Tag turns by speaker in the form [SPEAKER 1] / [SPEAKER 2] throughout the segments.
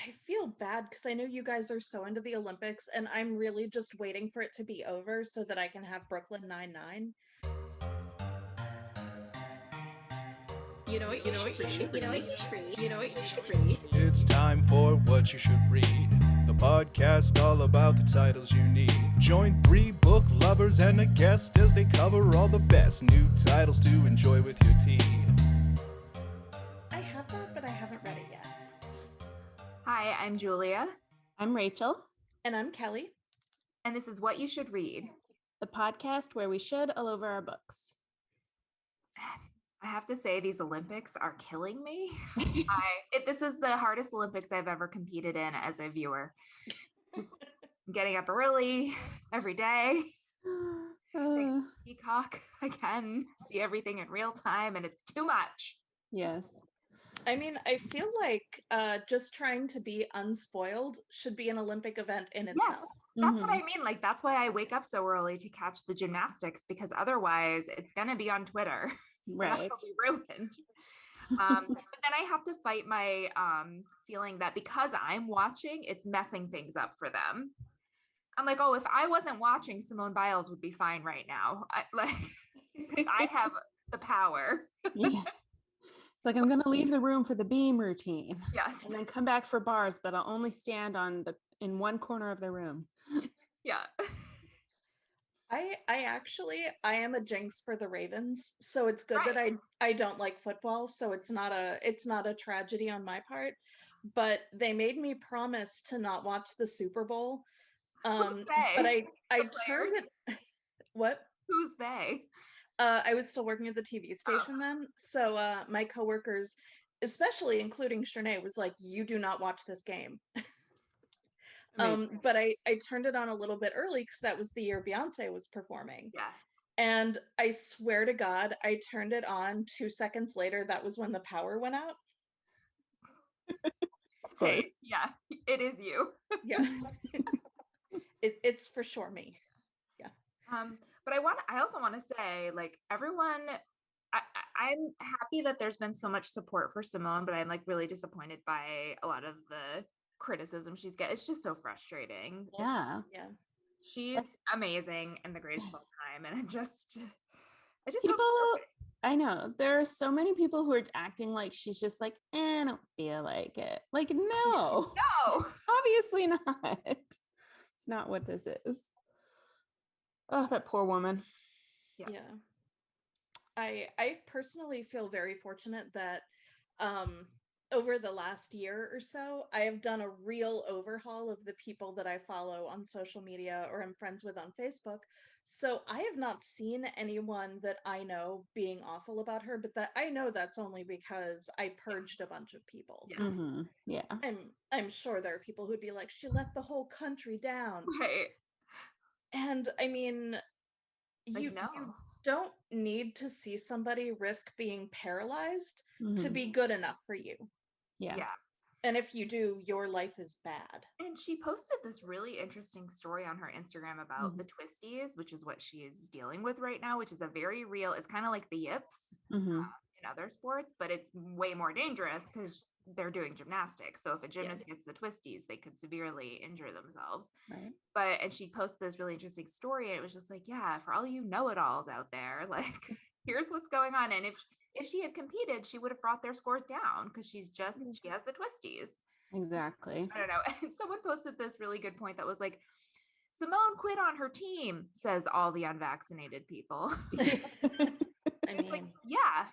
[SPEAKER 1] I feel bad because I know you guys are so into the Olympics, and I'm really just waiting for it to be over so that I can have Brooklyn Nine-Nine.
[SPEAKER 2] You know what you should read.
[SPEAKER 3] You know what you should read.
[SPEAKER 2] You know what you should read.
[SPEAKER 4] It's time for What You Should Read, the podcast all about the titles you need. Join 3 book lovers and a guest as they cover all the best new titles to enjoy with your tea.
[SPEAKER 1] I have that, but I haven't read it yet.
[SPEAKER 3] Hi, I'm Julia.
[SPEAKER 2] I'm Rachael,
[SPEAKER 1] And I'm Kelly.
[SPEAKER 3] And this is What You Should Read.
[SPEAKER 2] the podcast where we should all over our books.
[SPEAKER 3] I have to say, these Olympics are killing me. This is the hardest Olympics I've ever competed in as a viewer. Just getting up early every day. Peacock, I can see everything in real time, and it's too much.
[SPEAKER 2] Yes.
[SPEAKER 1] I mean, I feel like just trying to be unspoiled should be an Olympic event in itself.
[SPEAKER 3] Yes, that's what I mean. Like, that's why I wake up so early to catch the gymnastics, because otherwise it's going to be on Twitter.
[SPEAKER 2] Right.
[SPEAKER 3] It'll be ruined. But then I have to fight my feeling that because I'm watching, it's messing things up for them. I'm like, oh, if I wasn't watching, Simone Biles would be fine right now. I have the power.
[SPEAKER 2] Yeah. It's like, I'm going to leave the room for the beam routine.
[SPEAKER 3] Yes.
[SPEAKER 2] And then come back for bars, but I'll only stand in one corner of the room.
[SPEAKER 3] Yeah.
[SPEAKER 1] I am a jinx for the Ravens, so it's good that I don't like football, so it's not a tragedy on my part. But they made me promise to not watch the Super Bowl. But I turned it. What?
[SPEAKER 3] Who's they?
[SPEAKER 1] I was still working at the TV station then, so my coworkers, especially including Shernay, was like, "You do not watch this game." But I turned it on a little bit early because that was the year Beyonce was performing.
[SPEAKER 3] Yeah.
[SPEAKER 1] And I swear to God, I turned it on 2 seconds later. That was when the power went out.
[SPEAKER 2] Of course.
[SPEAKER 3] Hey, yeah, it is you.
[SPEAKER 1] Yeah. It's for sure me. Yeah.
[SPEAKER 3] But I also want to say, like, everyone, I'm happy that there's been so much support for Simone, but I'm like really disappointed by a lot of the criticism she's getting. It's just so frustrating.
[SPEAKER 2] Yeah.
[SPEAKER 1] Yeah.
[SPEAKER 3] She's amazing and the greatest of all time. And I just
[SPEAKER 2] People, I know there are so many people who are acting like she's just like, I don't feel like it. Like, no, obviously not. It's not what this is. Oh, that poor woman.
[SPEAKER 1] Yeah. I personally feel very fortunate that over the last year or so, I have done a real overhaul of the people that I follow on social media or am friends with on Facebook. So I have not seen anyone that I know being awful about her, but that I know that's only because I purged a bunch of people.
[SPEAKER 3] Yes.
[SPEAKER 2] Mm-hmm. Yeah.
[SPEAKER 1] I'm sure there are people who'd be like, she let the whole country down.
[SPEAKER 3] Right.
[SPEAKER 1] And I mean,
[SPEAKER 3] Like,
[SPEAKER 1] you
[SPEAKER 3] no.
[SPEAKER 1] don't need to see somebody risk being paralyzed to
[SPEAKER 2] Mhm.
[SPEAKER 1] be good enough for you.
[SPEAKER 2] Yeah.
[SPEAKER 1] And if you do, your life is bad.
[SPEAKER 3] And she posted this really interesting story on her Instagram about the twisties, which is what she is dealing with right now, which is a very real, it's kind of like the yips in other sports, but it's way more dangerous because they're doing gymnastics. So if a gymnast gets the twisties, they could severely injure themselves.
[SPEAKER 2] Right.
[SPEAKER 3] And she posted this really interesting story, and it was just like, yeah, for all you know-it-alls out there, like, here's what's going on. And if she had competed, she would have brought their scores down because she has the twisties.
[SPEAKER 2] Exactly.
[SPEAKER 3] I don't know. And someone posted this really good point that was like, Simone quit on her team, says all the unvaccinated people.
[SPEAKER 1] I mean,
[SPEAKER 3] like, yeah.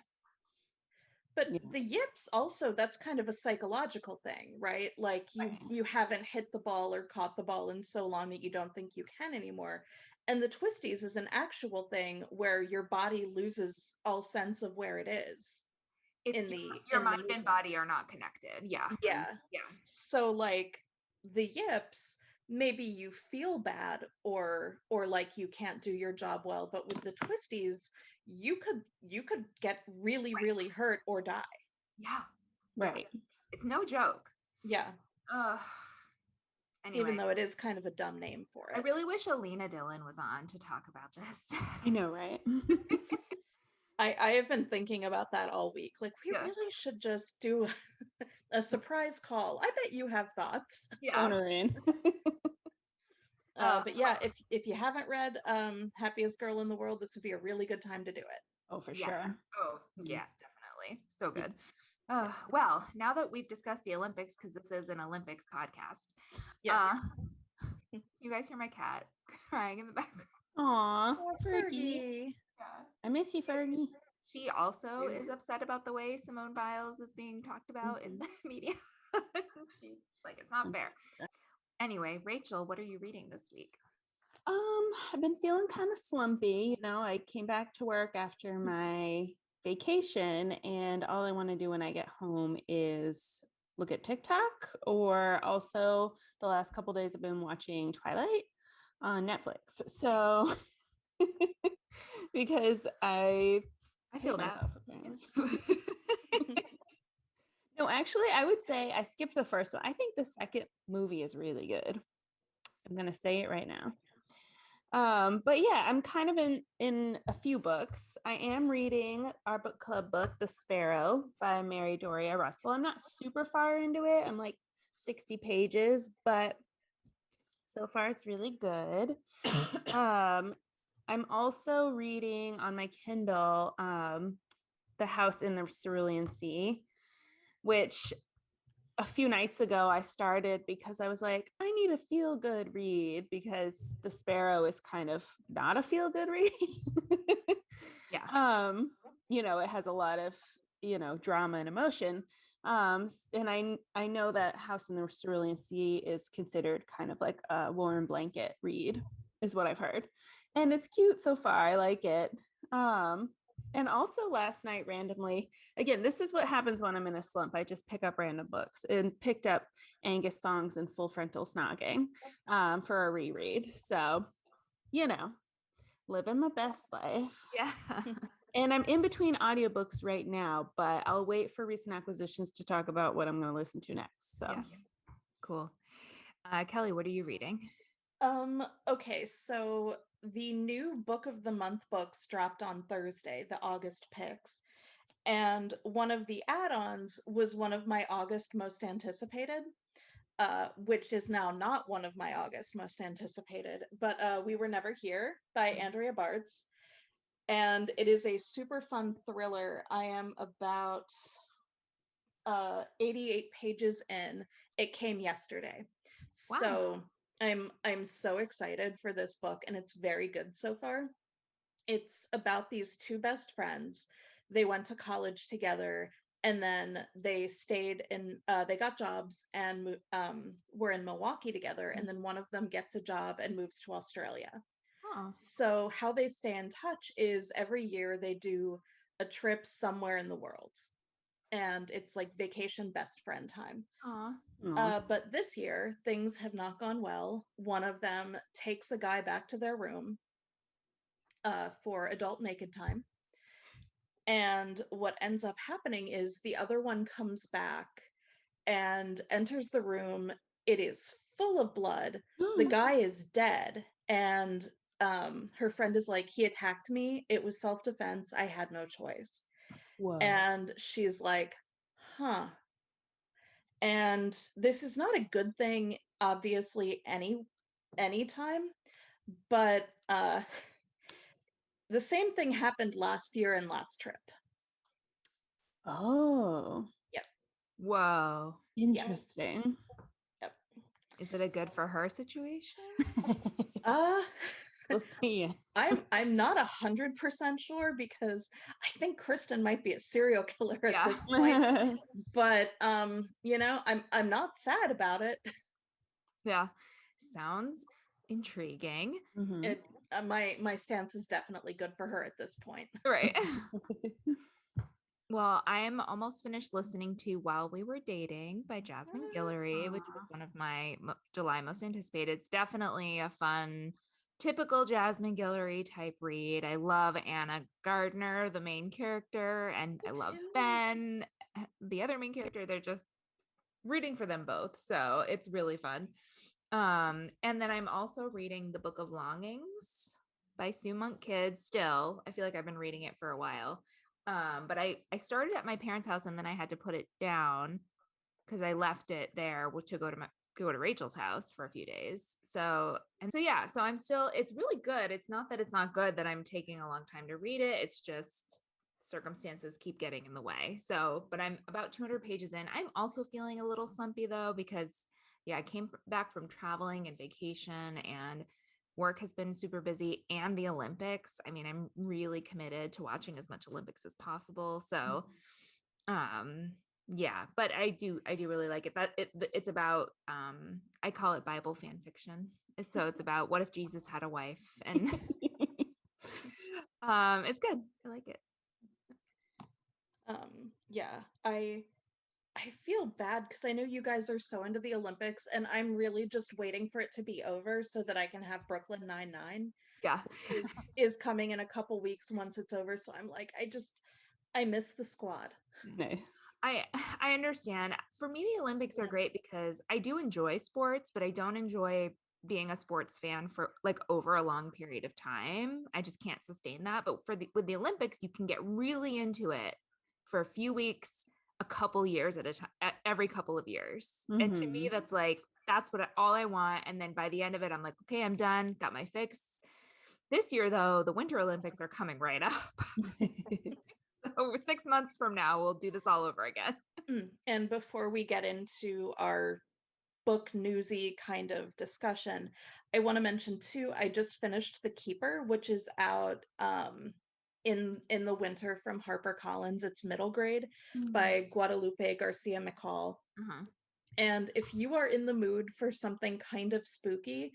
[SPEAKER 1] But the yips also, that's kind of a psychological thing, right? Like you haven't hit the ball or caught the ball in so long that you don't think you can anymore. And the twisties is an actual thing where your body loses all sense of where it is.
[SPEAKER 3] It's your mind and body are not connected. Yeah.
[SPEAKER 1] Yeah. So like the yips, maybe you feel bad or like you can't do your job well, but with the twisties, you could get really really hurt or die.
[SPEAKER 3] Yeah.
[SPEAKER 2] Right.
[SPEAKER 3] It's no joke.
[SPEAKER 1] Yeah.
[SPEAKER 3] Anyway,
[SPEAKER 1] even though it is kind of a dumb name for it.
[SPEAKER 3] I really wish Alina Dillon was on to talk about this.
[SPEAKER 2] I know, right?
[SPEAKER 1] I have been thinking about that all week. Like, we really should just do a surprise call. I bet you have thoughts.
[SPEAKER 3] Yeah.
[SPEAKER 2] in.
[SPEAKER 1] But yeah, if you haven't read Happiest Girl in the World, this would be a really good time to do it.
[SPEAKER 2] Oh, for
[SPEAKER 3] Yeah.
[SPEAKER 2] sure.
[SPEAKER 3] Oh, yeah, definitely. So good. Well, now that we've discussed the Olympics, because this is an Olympics podcast,
[SPEAKER 1] Yes.
[SPEAKER 3] you guys hear my cat crying in the background.
[SPEAKER 2] Aw,
[SPEAKER 1] Oh,
[SPEAKER 2] Fergie.
[SPEAKER 3] Yeah.
[SPEAKER 2] I miss you, Fergie.
[SPEAKER 3] She also is upset about the way Simone Biles is being talked about in the media. She's like, it's not fair. Anyway, Rachel, what are you reading this week?
[SPEAKER 2] I've been feeling kind of slumpy. I came back to work after my vacation, and all I want to do when I get home is look at TikTok, or also the last couple days I've been watching Twilight on Netflix. So because I
[SPEAKER 3] feel
[SPEAKER 2] hate
[SPEAKER 3] that.
[SPEAKER 2] myself, apparently. No, actually, I would say I skipped the first one. I think the second movie is really good. I'm gonna say it right now. But yeah, I'm kind of in a few books. I am reading our book club book, The Sparrow by Mary Doria Russell. I'm not super far into it. I'm like 60 pages, but so far it's really good. I'm also reading on my Kindle The House in the Cerulean Sea, which a few nights ago I started because I was like, I need a feel good read, because The Sparrow is kind of not a feel good read.
[SPEAKER 3] Yeah.
[SPEAKER 2] It has a lot of, drama and emotion. And I know that House in the Cerulean Sea is considered kind of like a warm blanket read, is what I've heard. And it's cute so far. I like it. And also last night, randomly, again, this is what happens when I'm in a slump. I just pick up random books, and picked up Angus Thongs and Full-Frontal Snogging for a reread. So, living my best life.
[SPEAKER 3] Yeah.
[SPEAKER 2] And I'm in between audiobooks right now, but I'll wait for recent acquisitions to talk about what I'm going to listen to next. So,
[SPEAKER 3] Cool. Kelly, what are you reading?
[SPEAKER 1] Okay, so the new Book of the Month books dropped on Thursday, the August picks. And one of the add-ons was one of my August most anticipated, which is now not one of my August most anticipated, but We Were Never Here by Andrea Bartz. And it is a super fun thriller. I am about 88 pages in. It came yesterday.
[SPEAKER 3] Wow.
[SPEAKER 1] So I'm so excited for this book, and it's very good so far. It's about these two best friends. They went to college together, and then they stayed in they got jobs and were in Milwaukee together, and then one of them gets a job and moves to Australia. So how they stay in touch is every year they do a trip somewhere in the world, and it's like vacation best friend time. But this year, things have not gone well. One of them takes a guy back to their room for adult naked time. And what ends up happening is the other one comes back and enters the room. It is full of blood. The guy is dead. And her friend is like, he attacked me. It was self-defense. I had no choice.
[SPEAKER 2] Whoa.
[SPEAKER 1] And she's like, huh. And this is not a good thing, obviously, anytime, but the same thing happened last year in Last Trip.
[SPEAKER 2] Oh.
[SPEAKER 1] Yep.
[SPEAKER 3] Whoa.
[SPEAKER 2] Interesting.
[SPEAKER 1] Yep.
[SPEAKER 3] Is it a good for her situation?
[SPEAKER 2] We'll see.
[SPEAKER 1] I'm not 100% sure, because I think Kristen might be a serial killer at this point. But I'm not sad about it.
[SPEAKER 3] Yeah. Sounds intriguing.
[SPEAKER 2] Mm-hmm.
[SPEAKER 1] My stance is definitely good for her at this point.
[SPEAKER 3] Right. Well, I'm almost finished listening to While We Were Dating by Jasmine Guillory, which was one of my July most anticipated. It's definitely a fun, typical Jasmine Guillory type read. I love Anna Gardner, the main character, and I love Ben, the other main character. They're just rooting for them both. So it's really fun. And then I'm also reading the Book of Longings by Sue Monk Kidd still. I feel like I've been reading it for a while. But I started at my parents' house, and then I had to put it down because I left it there to go to Rachael's house for a few days. So I'm still, it's really good. It's not that it's not good that I'm taking a long time to read it. It's just circumstances keep getting in the way. So, but I'm about 200 pages in. I'm also feeling a little slumpy though, because I came back from traveling and vacation, and work has been super busy, and the Olympics. I mean, I'm really committed to watching as much Olympics as possible. So, yeah, but I do really like it. It's about I call it Bible fan fiction. It's about what if Jesus had a wife, and it's good. I like it.
[SPEAKER 1] Yeah, I feel bad because I know you guys are so into the Olympics, and I'm really just waiting for it to be over so that I can have Brooklyn Nine-Nine.
[SPEAKER 3] Yeah,
[SPEAKER 1] is coming in a couple weeks once it's over. So I'm like, I miss the squad.
[SPEAKER 2] Nice.
[SPEAKER 3] I understand. For me, the Olympics are great because I do enjoy sports, but I don't enjoy being a sports fan for like over a long period of time. I just can't sustain that. But with the Olympics, you can get really into it for a few weeks, a couple years at a time, every couple of years. And to me, that's all I want. And then by the end of it, I'm like, okay, I'm done, got my fix. This year, though, the Winter Olympics are coming right up. So 6 months from now, we'll do this all over again.
[SPEAKER 1] And before we get into our book newsy kind of discussion, I want to mention too, I just finished The Keeper, which is out in the winter from HarperCollins. It's middle grade by Guadalupe Garcia McCall. And if you are in the mood for something kind of spooky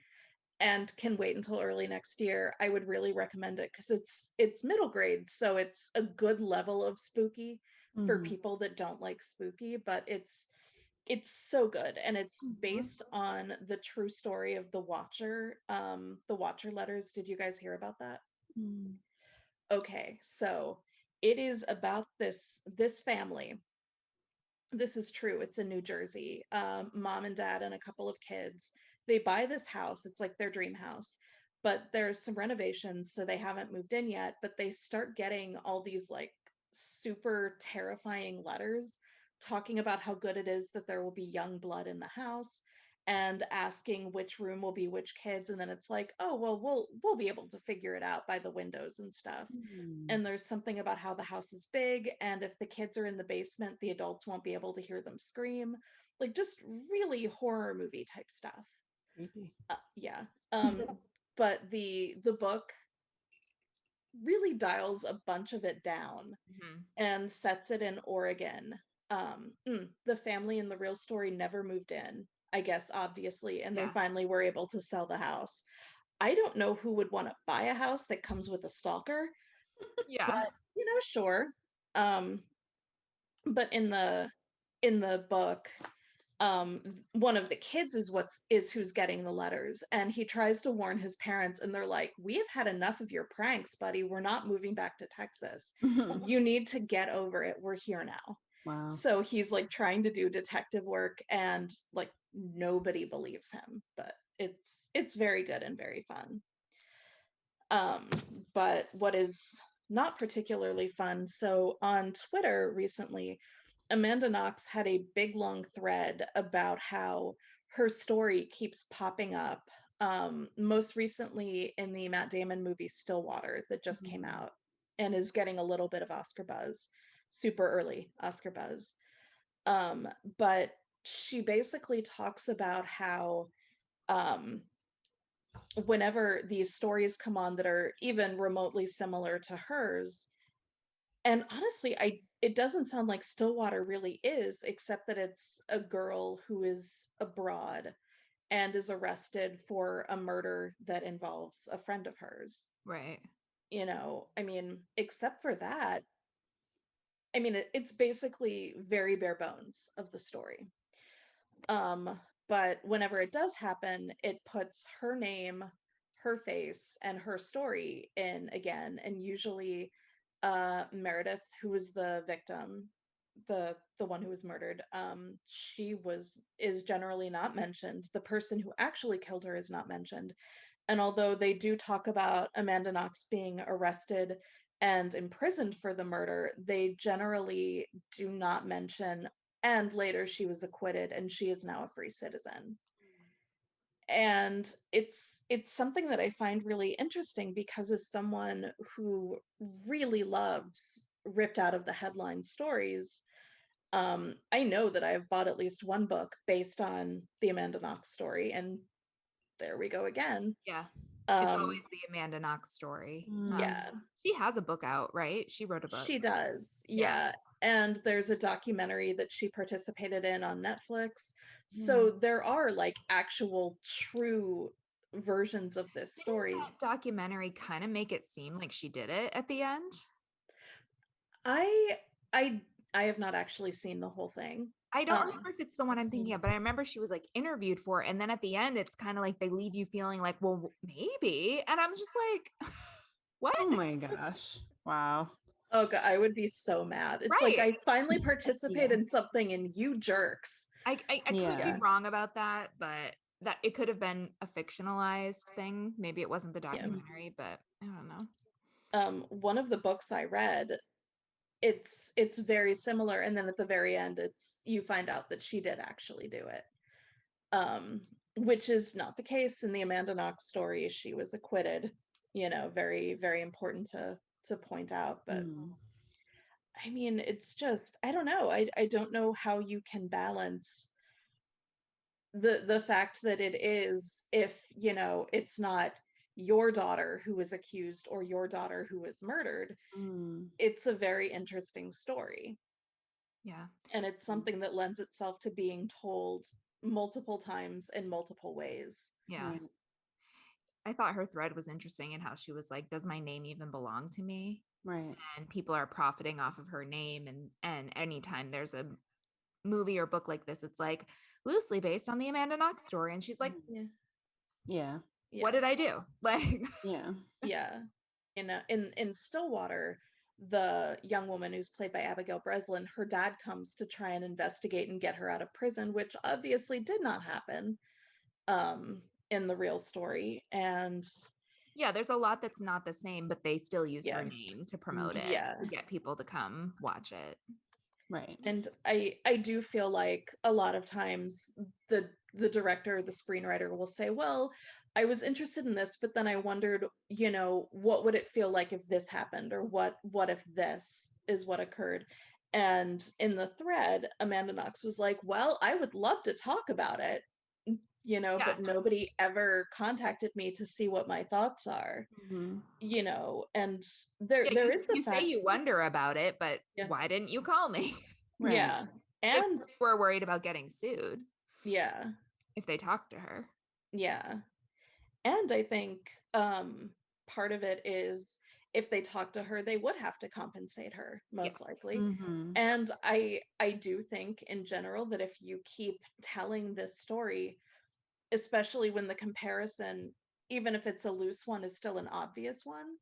[SPEAKER 1] and can wait until early next year, I would really recommend it because it's middle grade, so it's a good level of spooky for people that don't like spooky, but it's so good, and it's based on the true story of the Watcher letters. Did you guys hear about that? Okay, so it is about this family. This is true. It's in New Jersey. Mom and dad and a couple of kids. They buy this house. It's like their dream house, but there's some renovations, so they haven't moved in yet. But they start getting all these like super terrifying letters talking about how good it is that there will be young blood in the house, and asking which room will be which kids. And then it's like, oh well, we'll be able to figure it out by the windows and stuff. And there's something about how the house is big, and if the kids are in the basement, the adults won't be able to hear them scream. Like, just really horror movie type stuff. Yeah. But the book really dials a bunch of it down and sets it in Oregon. The family in the real story never moved in, I guess, obviously, and they finally were able to sell the house. I don't know who would want to buy a house that comes with a stalker.
[SPEAKER 3] Yeah.
[SPEAKER 1] But, sure. But in the book, one of the kids is who's getting the letters, and he tries to warn his parents, and they're like, we have had enough of your pranks, buddy. We're not moving back to Texas. You need to get over it. We're here now.
[SPEAKER 2] Wow.
[SPEAKER 1] So he's like trying to do detective work, and like nobody believes him, but it's very good and very fun. But what is not particularly fun, so on Twitter recently, Amanda Knox had a big long thread about how her story keeps popping up, most recently in the Matt Damon movie Stillwater that just came out and is getting a little bit of Oscar buzz, super early Oscar buzz. But she basically talks about how whenever these stories come on that are even remotely similar to hers, and honestly, it doesn't sound like Stillwater really is, except that it's a girl who is abroad and is arrested for a murder that involves a friend of hers.
[SPEAKER 3] Right.
[SPEAKER 1] I mean, except for that, I mean, it's basically very bare bones of the story. But whenever it does happen, it puts her name, her face, and her story in again. And usually Meredith, who was the victim, the one who was murdered, is generally not mentioned. The person who actually killed her is not mentioned. And although they do talk about Amanda Knox being arrested and imprisoned for the murder, they generally do not mention and later she was acquitted, and she is now a free citizen. And it's something that I find really interesting, because as someone who really loves ripped out of the headline stories, I know that I've bought at least one book based on the Amanda Knox story, and there we go again.
[SPEAKER 3] Yeah. It's always the Amanda Knox story.
[SPEAKER 1] Yeah.
[SPEAKER 3] She has a book out, right? She wrote a book.
[SPEAKER 1] She does. Yeah. And there's a documentary that she participated in on Netflix. So there are like actual true versions of this story.
[SPEAKER 3] Didn't that documentary kind of make it seem like she did it at the end?
[SPEAKER 1] I have not actually seen the whole thing.
[SPEAKER 3] I don't remember if it's the one I'm thinking of, but I remember she was like interviewed for it, and then at the end it's kind of like they leave you feeling like, well, maybe. And I'm just like, what?
[SPEAKER 2] Oh my gosh. Wow.
[SPEAKER 1] Oh God, I would be so mad. It's like I finally participate in something and you jerks.
[SPEAKER 3] I could be wrong about that, but that it could have been a fictionalized thing. Maybe it wasn't the documentary, but I don't know.
[SPEAKER 1] One of the books I read, it's very similar, and then at the very end you find out that she did actually do it, which is not the case in the Amanda Knox story. She was acquitted, very, very important to point out. But I mean, it's just, I don't know, I don't know how you can balance the fact that it is, if it's not your daughter who was accused or your daughter who was murdered. It's a very interesting story.
[SPEAKER 3] Yeah.
[SPEAKER 1] And it's something that lends itself to being told multiple times in multiple ways.
[SPEAKER 3] Yeah. I thought her thread was interesting in how she was like, does my name even belong to me?
[SPEAKER 2] Right.
[SPEAKER 3] And people are profiting off of her name, and anytime there's a movie or book like this, it's like loosely based on the Amanda Knox story, and she's like,
[SPEAKER 2] yeah.
[SPEAKER 3] What did I do? Like,
[SPEAKER 1] yeah. In Stillwater, the young woman who's played by Abigail Breslin, her dad comes to try and investigate and get her out of prison, which obviously did not happen in the real story. And
[SPEAKER 3] there's a lot that's not the same, but they still use her name to promote it, to get people to come watch it.
[SPEAKER 2] Right.
[SPEAKER 1] And I do feel like a lot of times the director, the screenwriter will say, well, I was interested in this, but then I wondered, what would it feel like if this happened, or what if this is what occurred? And in the thread, Amanda Knox was like, well, I would love to talk about it, but nobody ever contacted me to see what my thoughts are. And there is the
[SPEAKER 3] you
[SPEAKER 1] fact,
[SPEAKER 3] say you wonder about it, but why didn't you call me?
[SPEAKER 2] Right.
[SPEAKER 1] Yeah. And
[SPEAKER 3] we're worried about getting sued.
[SPEAKER 1] Yeah.
[SPEAKER 3] If they talk to her.
[SPEAKER 1] Yeah. And I think part of it is, if they talk to her, they would have to compensate her, most likely. And I do think in general that if you keep telling this story, especially when the comparison, even if it's a loose one, is still an obvious one,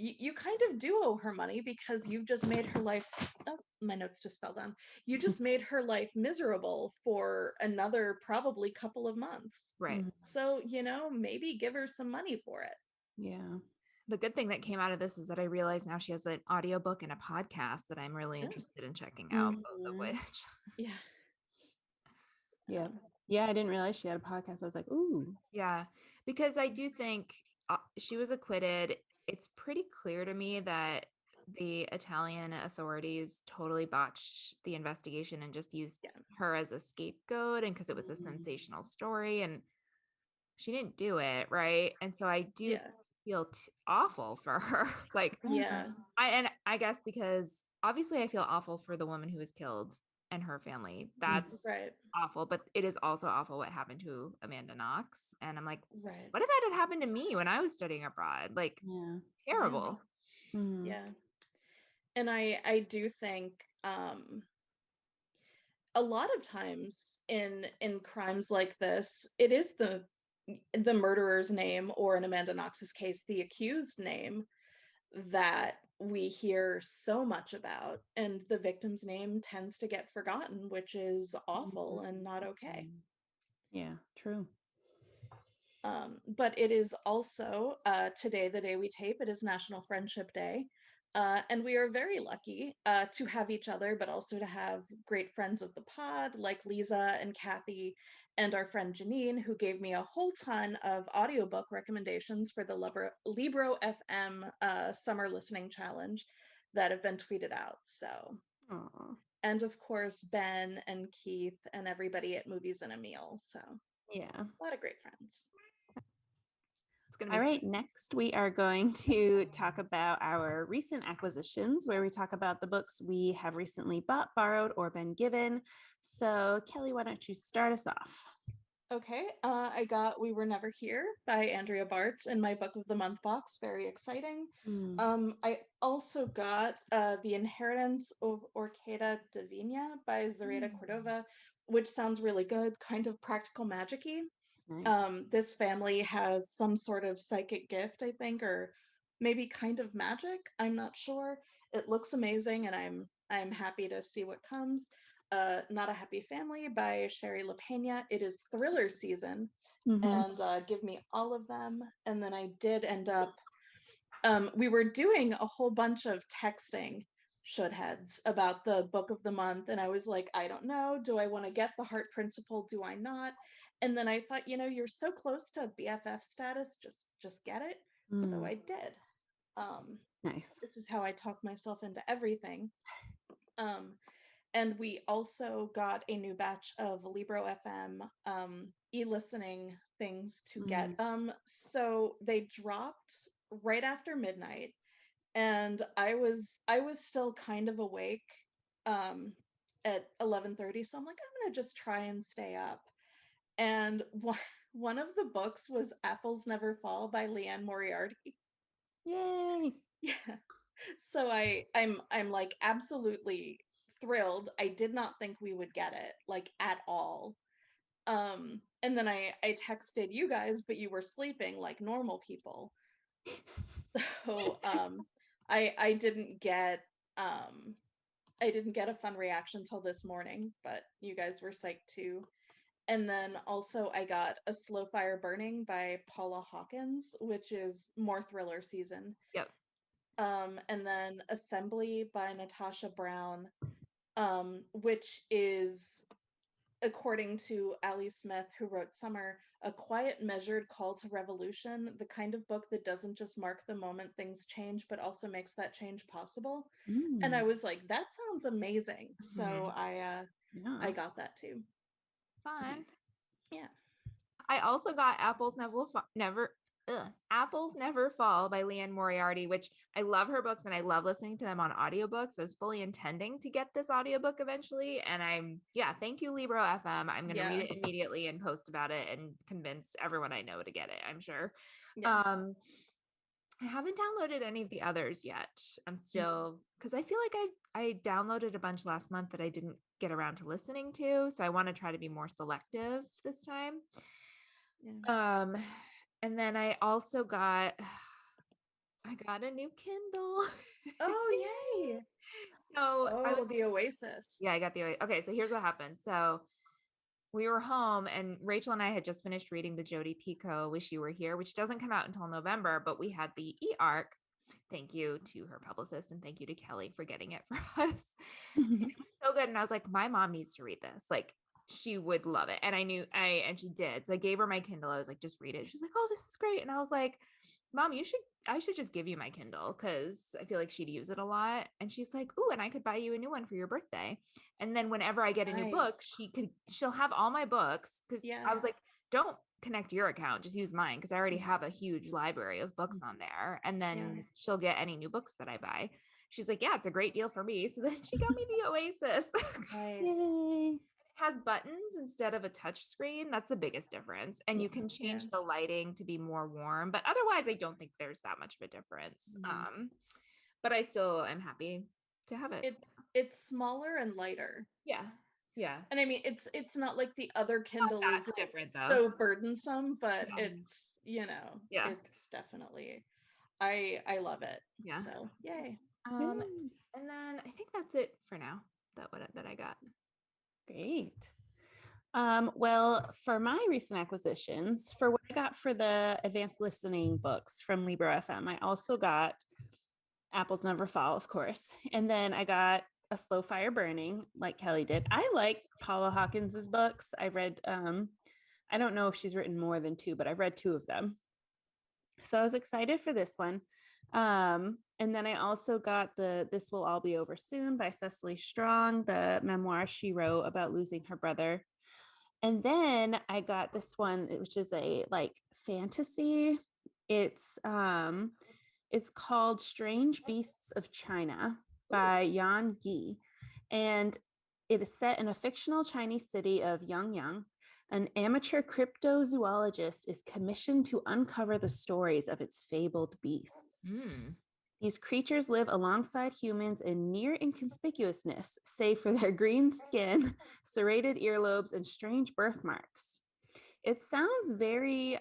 [SPEAKER 1] you kind of do owe her money, because you've just made her life, my notes just fell down. You just made her life miserable for another probably couple of months.
[SPEAKER 3] Right.
[SPEAKER 1] So, maybe give her some money for it.
[SPEAKER 2] Yeah.
[SPEAKER 3] The good thing that came out of this is that I realize now she has an audiobook and a podcast that I'm really interested in checking out, both of which.
[SPEAKER 2] Yeah, I didn't realize she had a podcast. I was like, ooh.
[SPEAKER 3] Yeah, because I do think she was acquitted. It's pretty clear to me that the Italian authorities totally botched the investigation and just used her as a scapegoat, and because it was a sensational story, and she didn't do it, right? And so I do feel awful for her. Like, I guess because obviously I feel awful for the woman who was killed and her family. That's awful, but it is also awful what happened to Amanda Knox. And I'm like, what if that had happened to me when I was studying abroad? Like, terrible.
[SPEAKER 1] Yeah. And I do think a lot of times in crimes like this, it is the murderer's name, or in Amanda Knox's case, the accused name, that we hear so much about, and the victim's name tends to get forgotten, which is awful and not okay.
[SPEAKER 2] Yeah, true.
[SPEAKER 1] But it is also today, the day we tape, it is National Friendship Day. And we are very lucky to have each other, but also to have great friends of the pod like Lisa and Kathy and our friend Janine, who gave me a whole ton of audiobook recommendations for the Libro FM summer listening challenge that have been tweeted out. So,
[SPEAKER 2] Aw.
[SPEAKER 1] and of course, Ben and Keith and everybody at Movies and a Meal. So,
[SPEAKER 2] Yeah.
[SPEAKER 1] a lot of great friends.
[SPEAKER 2] All right, next we are going to talk about our recent acquisitions, where we talk about the books we have recently bought, borrowed, or been given. So Kelly, why don't you start us off?
[SPEAKER 1] Okay, I got We Were Never Here by Andrea Bartz in my Book of the Month box. Very exciting. I also got The Inheritance of Orquidea Divina by Zoraida Cordova, which sounds really good, kind of practical magic-y.
[SPEAKER 2] Nice.
[SPEAKER 1] This family has some sort of psychic gift, I think, or maybe kind of magic. I'm not sure. It looks amazing, and I'm happy to see what comes. Not a Happy Family by Sheri Lapena. It is thriller season, and give me all of them. And then I did end up. We were doing a whole bunch of texting should-heads about the book of the month, and I was like, I don't know. Do I want to get the Heart Principle? Do I not? And then I thought, you're so close to BFF status, just get it. So I did.
[SPEAKER 2] Nice.
[SPEAKER 1] This is how I talk myself into everything. And we also got a new batch of Libro FM e-listening things to get. So they dropped right after midnight, and I was still kind of awake at 11:30. So I'm like, I'm gonna just try and stay up. And one of the books was Apples Never Fall by Liane Moriarty.
[SPEAKER 2] Yay!
[SPEAKER 1] Yeah. So I'm like absolutely thrilled. I did not think we would get it, like, at all. And then I texted you guys, but you were sleeping like normal people. So I didn't get a fun reaction till this morning, but you guys were psyched too. And then also I got A Slow Fire Burning by Paula Hawkins, which is more thriller season.
[SPEAKER 3] Yep.
[SPEAKER 1] And then Assembly by Natasha Brown, which is, according to Ali Smith, who wrote Summer, a quiet, measured call to revolution, the kind of book that doesn't just mark the moment things change, but also makes that change possible. And I was like, that sounds amazing. So I got that too.
[SPEAKER 3] Fun.
[SPEAKER 1] Yeah.
[SPEAKER 3] I also got Apples Never Fall by Liane Moriarty, which I love her books and I love listening to them on audiobooks. I was fully intending to get this audiobook eventually. And thank you, Libro FM. I'm going to read it immediately and post about it and convince everyone I know to get it, I'm sure. Yeah. I haven't downloaded any of the others yet. I'm still, because I feel like I downloaded a bunch last month that I didn't get around to listening to. So I want to try to be more selective this time. Yeah. And then I also got a new Kindle.
[SPEAKER 1] Oh, yay.
[SPEAKER 3] So
[SPEAKER 1] the Oasis.
[SPEAKER 3] Yeah, I got the Oasis. Okay, so here's what happened. So we were home and Rachael and I had just finished reading the Jodi Picoult Wish You Were Here, which doesn't come out until November, but we had the e-arc. Thank you to her publicist and thank you to Kelly for getting it for us. And it was so good. And I was like, my mom needs to read this. Like, she would love it. And and she did. So I gave her my Kindle. I was like, just read it. She's like, oh, this is great. And I was like, Mom, I should just give you my Kindle because I feel like she'd use it a lot. And she's like, ooh, and I could buy you a new one for your birthday. And then whenever I get a new book, she'll have all my books. Cause I was like, don't connect your account, just use mine. Cause I already have a huge library of books on there. And then she'll get any new books that I buy. She's like, yeah, it's a great deal for me. So then she got me the Oasis.
[SPEAKER 1] Nice.
[SPEAKER 2] Yay.
[SPEAKER 3] Has buttons instead of a touch screen. That's the biggest difference. And you can change the lighting to be more warm, but otherwise I don't think there's that much of a difference. But I still am happy to have it.
[SPEAKER 1] It's smaller and lighter.
[SPEAKER 3] Yeah.
[SPEAKER 1] And I mean, it's not like the other Kindle is
[SPEAKER 3] different though.
[SPEAKER 1] So burdensome, but it's, it's definitely, I love it.
[SPEAKER 3] Yeah.
[SPEAKER 1] So yay.
[SPEAKER 3] And then I think that's it for now. That I got.
[SPEAKER 2] Great. Well, for my recent acquisitions, for what I got for the advanced listening books from Libro FM, I also got Apples Never Fall, of course. And then I got A Slow Fire Burning, like Kelly did. I like Paula Hawkins's books. I read, I don't know if she's written more than 2, but I've read 2 of them. So I was excited for this one. And then I also got This Will All Be Over Soon by Cecily Strong, the memoir she wrote about losing her brother. And then I got this one, which is a like fantasy. It's called Strange Beasts of China by Yan Gi. And it is set in a fictional Chinese city of Yangyang. An amateur cryptozoologist is commissioned to uncover the stories of its fabled beasts. These creatures live alongside humans in near inconspicuousness, save for their green skin, serrated earlobes, and strange birthmarks. It sounds very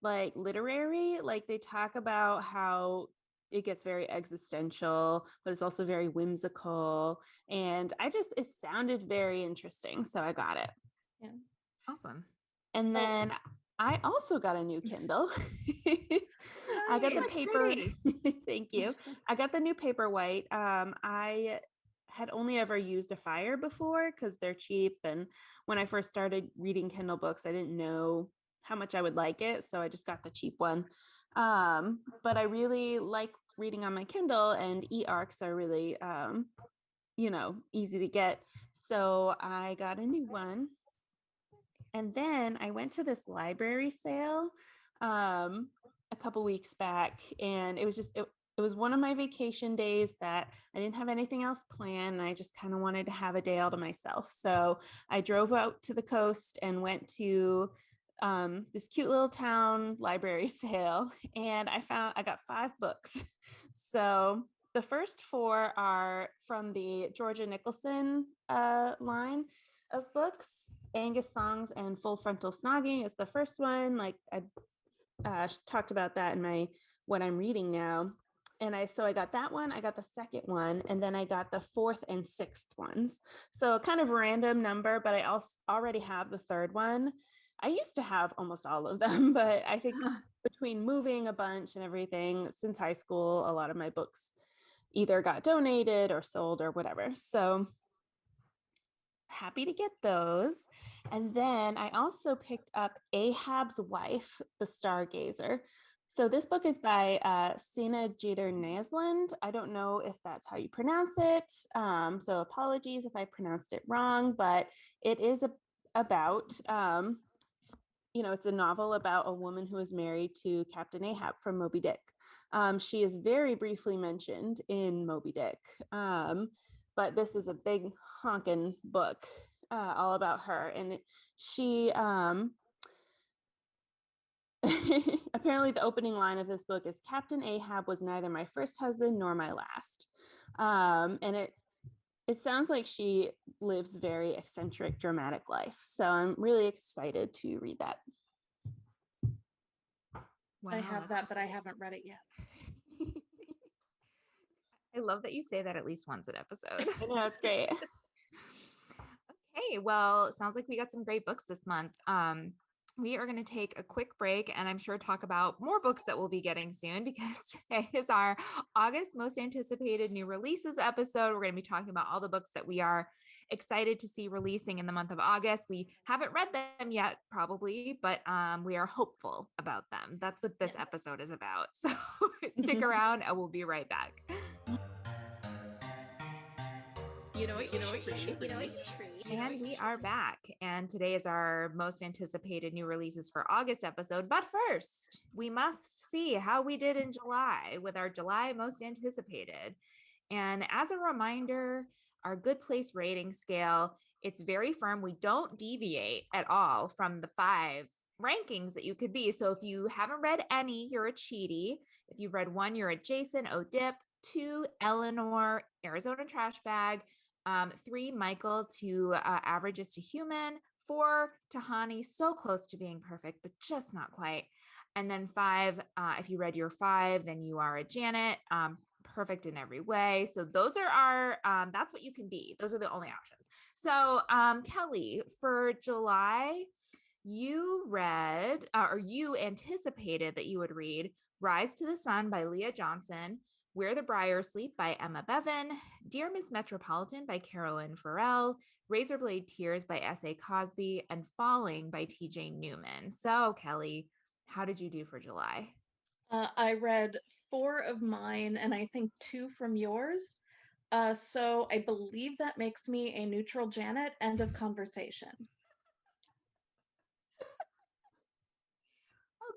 [SPEAKER 2] like literary. Like they talk about how it gets very existential, but it's also very whimsical. And it sounded very interesting. So I got it.
[SPEAKER 1] Yeah.
[SPEAKER 3] Awesome.
[SPEAKER 2] And then I also got a new Kindle. I got the paper. Thank you. I got the new Paperwhite. I had only ever used a Fire before because they're cheap. And when I first started reading Kindle books, I didn't know how much I would like it. So I just got the cheap one. But I really like reading on my Kindle, and e-arcs are really, easy to get. So I got a new one. And then I went to this library sale a couple weeks back, and it was just, it was one of my vacation days that I didn't have anything else planned. And I just kind of wanted to have a day all to myself. So I drove out to the coast and went to this cute little town library sale, and I got 5 books. So the first 4 are from the Georgia Nicholson line of books. Angus, Thongs, and Full-Frontal Snogging is the first one. Like I talked about that in what I'm reading now. And I got that one, I got the second one, and then I got the 4th and 6th ones. So kind of random number, but I also already have the 3rd one. I used to have almost all of them, but I think between moving a bunch and everything since high school, a lot of my books either got donated or sold or whatever. So happy to get those. And then I also picked up Ahab's Wife, the Stargazer. So this book is by Sina Jeter Nasland. I don't know if that's how you pronounce it. So apologies if I pronounced it wrong, but it is about, it's a novel about a woman who is married to Captain Ahab from Moby Dick. She is very briefly mentioned in Moby Dick, but this is a big honkin' book all about her. And she, apparently the opening line of this book is, Captain Ahab was neither my first husband nor my last. And it sounds like she lives very eccentric, dramatic life. So I'm really excited to read that.
[SPEAKER 1] Wow, I have that, but I haven't read it yet.
[SPEAKER 3] I love that you say that at least once an episode.
[SPEAKER 2] I know, it's great.
[SPEAKER 3] Okay, well, it sounds like we got some great books this month. We are going to take a quick break, and I'm sure talk about more books that we'll be getting soon, because today is our August most anticipated new releases episode. We're going to be talking about all the books that we are excited to see releasing in the month of August. We haven't read them yet, probably, but we are hopeful about them. That's what this episode is about. So stick around and we'll be right back. And we are back. And today is our most anticipated new releases for August episode. But first, we must see how we did in July with our July most anticipated. And as a reminder, our Good Place rating scale, it's very firm. We don't deviate at all from the 5 rankings that you could be. So if you haven't read any, you're a cheatie. If you've read 1, you're a Jason, O'Dip. 2, Eleanor, Arizona Trash Bag. 3, Michael, to averages to human. 4, Tahani, so close to being perfect, but just not quite. And then 5, if you read your 5, then you are a Janet, perfect in every way. So those are our, that's what you can be. Those are the only options. So Kelly, for July, you read or you anticipated that you would read Rise to the Sun by Leah Johnson, Where the Briars Sleep by Emma Bevan, Dear Miss Metropolitan by Carolyn Farrell, Razorblade Tears by S.A. Cosby, and Falling by T.J. Newman. So, Kelly, how did you do for July?
[SPEAKER 1] I read 4 of mine and I think 2 from yours. So I believe that makes me a neutral Janet. End of conversation.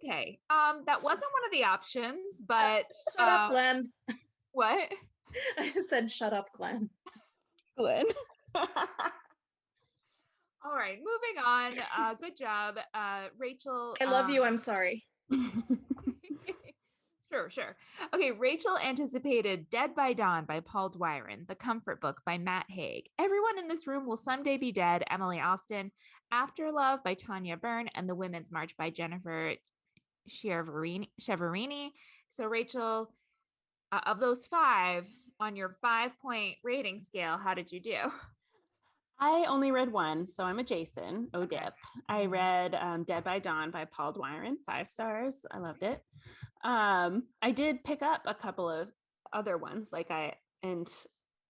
[SPEAKER 3] Okay. That wasn't one of the options, but
[SPEAKER 1] shut up, Glenn.
[SPEAKER 3] What?
[SPEAKER 1] I said shut up, Glenn.
[SPEAKER 2] Glenn.
[SPEAKER 3] All right, moving on. Good job. Rachel.
[SPEAKER 1] I love you. I'm sorry.
[SPEAKER 3] Sure. Okay, Rachel anticipated Dead by Dawn by Paul Dwyron, The Comfort Book by Matt Haig, Everyone in This Room Will Someday Be Dead, Emily Austin, After Love by Tanya Byrne, and The Women's March by Jennifer Cheverini. So Rachel, of those 5, on your 5-point rating scale, how did you do?
[SPEAKER 2] I only read 1, so I'm a Jason O'Dip. I read Dead by Dawn by Paul Dwyron, 5 stars. I loved it. I did pick up a couple of other ones, and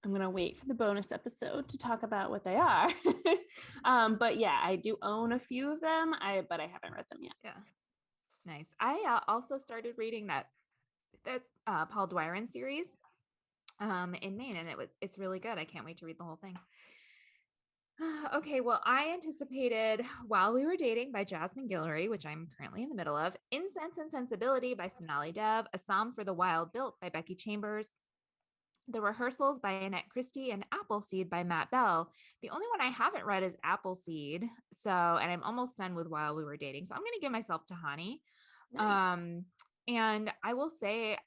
[SPEAKER 2] I'm gonna wait for the bonus episode to talk about what they are. But yeah, I do own a few of them. But I haven't read them yet.
[SPEAKER 3] Yeah, nice. I also started reading that Paul Dwyron series in Maine, and it's really good. I can't wait to read the whole thing. Okay, well, I anticipated While We Were Dating by Jasmine Guillory, which I'm currently in the middle of, Incense and Sensibility by Sonali Deb, A Psalm for the Wild Built by Becky Chambers, The Rehearsals by Annette Christie, and Appleseed by Matt Bell. The only one I haven't read is Appleseed, and I'm almost done with While We Were Dating, so I'm going to give myself Tahani. Nice. And I will say,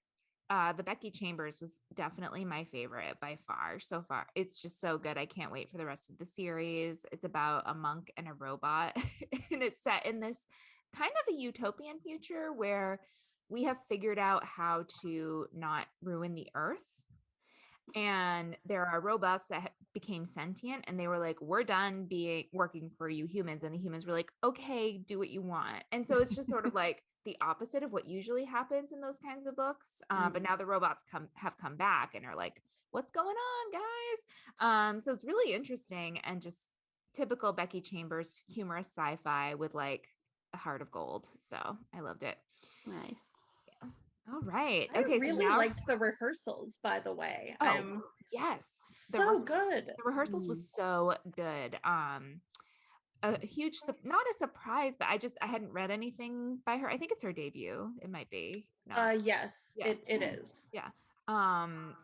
[SPEAKER 3] the Becky Chambers was definitely my favorite by far so far. It's just so good. I can't wait for the rest of the series. It's about a monk and a robot, and it's set in this kind of a utopian future where we have figured out how to not ruin the earth. And there are robots that became sentient, and they were like, we're done working for you humans. And the humans were like, okay, do what you want. And so it's just sort of like the opposite of what usually happens in those kinds of books. But now the robots have come back and are like, what's going on, guys? So it's really interesting and just typical Becky Chambers humorous sci-fi with like a heart of gold. So I loved it.
[SPEAKER 2] Nice.
[SPEAKER 3] Yeah. All right.
[SPEAKER 1] I really liked The Rehearsals, by the way.
[SPEAKER 3] Yes.
[SPEAKER 1] So good.
[SPEAKER 3] The Rehearsals was so good. A huge, not a surprise, but I hadn't read anything by her. I think it's her debut. It might be. No.
[SPEAKER 1] Yes, yeah. It is.
[SPEAKER 3] Yeah.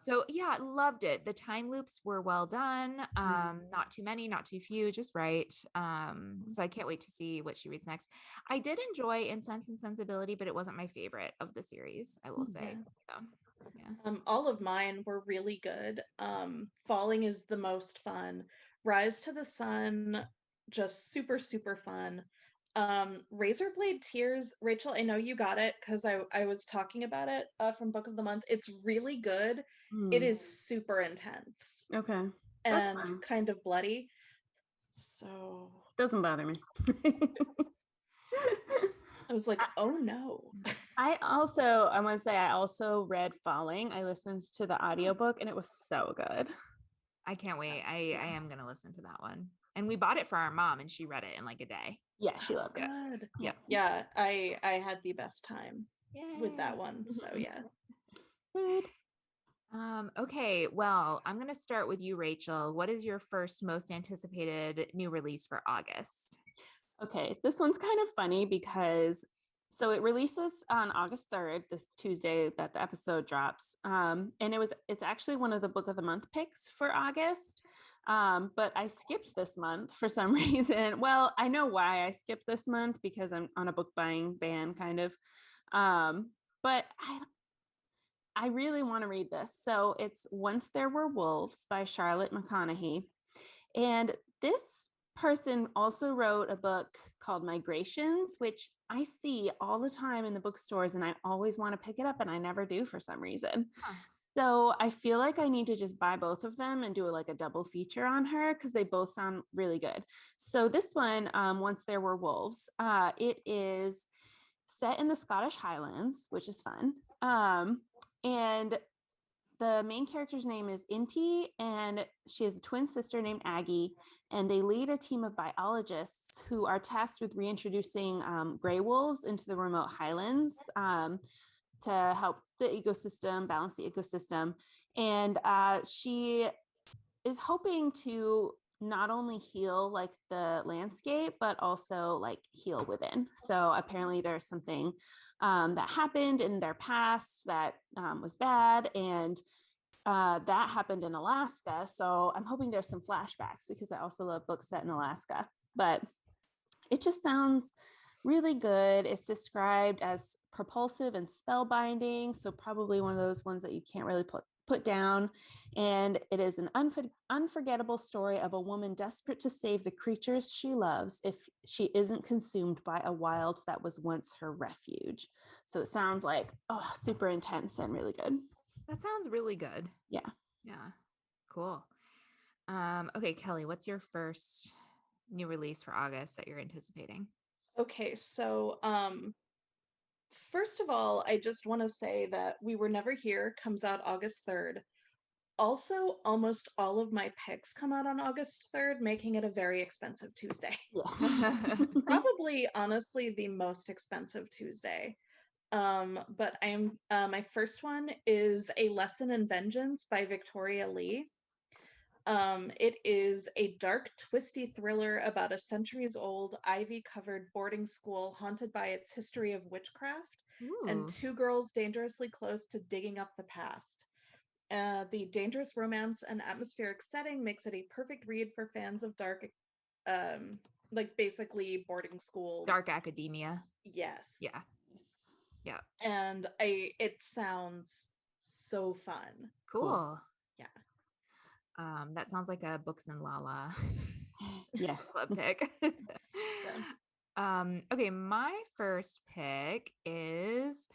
[SPEAKER 3] So yeah, loved it. The time loops were well done. Not too many, not too few, just right. So I can't wait to see what she reads next. I did enjoy Incense and Sensibility, but it wasn't my favorite of the series, I will say. So, yeah.
[SPEAKER 1] All of mine were really good. Falling is the most fun. Rise to the Sun, just super, super fun. Razorblade Tears, Rachel, I know you got it because I was talking about it from Book of the Month. It's really good. It is super intense.
[SPEAKER 2] Okay.
[SPEAKER 1] And kind of bloody. So
[SPEAKER 2] doesn't bother me.
[SPEAKER 1] I was like, oh no.
[SPEAKER 2] I want to say I also read Falling. I listened to the audiobook and it was so good.
[SPEAKER 3] I can't wait. I am going to listen to that one. And we bought it for our mom and she read it in like a day.
[SPEAKER 2] Yeah, she loved it.
[SPEAKER 1] Good. Yeah, I had the best time with that one. So yeah.
[SPEAKER 3] Okay, well, I'm going to start with you, Rachel. What is your first most anticipated new release for August?
[SPEAKER 2] Okay, this one's kind of funny because it releases on August 3rd, this Tuesday that the episode drops. And it's actually one of the Book of the Month picks for August. But I skipped this month for some reason. Well, I know why I skipped this month because I'm on a book buying ban kind of. But I really want to read this. So it's Once There Were Wolves by Charlotte McConaughey. And this person also wrote a book called Migrations, which I see all the time in the bookstores and I always want to pick it up and I never do for some reason. So I feel like I need to just buy both of them and do like a double feature on her because they both sound really good. So this one, Once There Were Wolves, it is set in the Scottish Highlands, which is fun. And the main character's name is Inti, and she has a twin sister named Aggie, and they lead a team of biologists who are tasked with reintroducing gray wolves into the remote highlands to help the ecosystem, balance the ecosystem. And she is hoping to not only heal like the landscape, but also like heal within. So apparently there's something that happened in their past that was bad, and that happened in Alaska. So I'm hoping there's some flashbacks because I also love books set in Alaska. But it just sounds really good. It's described as propulsive and spellbinding, so probably one of those ones that you can't really put down. And it is an unforgettable story of a woman desperate to save the creatures she loves if she isn't consumed by a wild that was once her refuge. So it sounds like super intense and really good.
[SPEAKER 3] That sounds really good.
[SPEAKER 2] Yeah.
[SPEAKER 3] Cool. Okay, Kelly, what's your first new release for August that you're anticipating?
[SPEAKER 1] Okay, so first of all, I just want to say that We Were Never Here comes out August 3rd. Also, almost all of my picks come out on August 3rd, making it a very expensive Tuesday.
[SPEAKER 2] Yes.
[SPEAKER 1] Probably, honestly, the most expensive Tuesday. But my first one is A Lesson in Vengeance by Victoria Lee. It is a dark, twisty thriller about a centuries-old, ivy-covered boarding school haunted by its history of witchcraft and two girls dangerously close to digging up the past. The dangerous romance and atmospheric setting makes it a perfect read for fans of dark, like basically boarding schools.
[SPEAKER 3] Dark academia.
[SPEAKER 1] Yes.
[SPEAKER 3] Yeah.
[SPEAKER 1] And it sounds so fun.
[SPEAKER 3] Cool.
[SPEAKER 1] Yeah.
[SPEAKER 3] That sounds like a Books and Lala
[SPEAKER 2] Yes.
[SPEAKER 3] club pick. Okay, my first pick is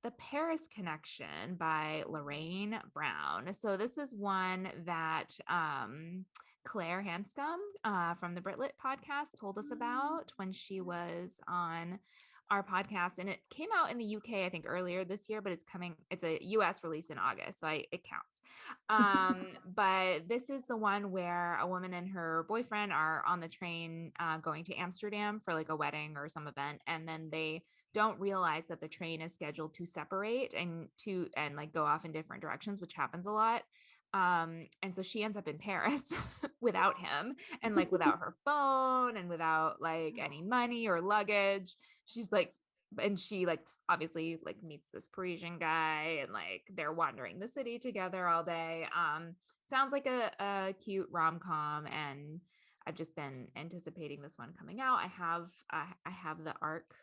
[SPEAKER 3] The Paris Connection by Lorraine Brown. So this is one that Claire Hanscom from the Britlit podcast told us about when she was on our podcast, and it came out in the UK, I think earlier this year, but it's a US release in August, so it counts. But this is the one where a woman and her boyfriend are on the train going to Amsterdam for like a wedding or some event, and then they don't realize that the train is scheduled to separate and like go off in different directions, which happens a lot. And so she ends up in Paris without him, and like without her phone and without like any money or luggage. She's like, and she like obviously like meets this Parisian guy, and like they're wandering the city together all day. Sounds like a cute rom-com, and I've just been anticipating this one coming out. I have the arc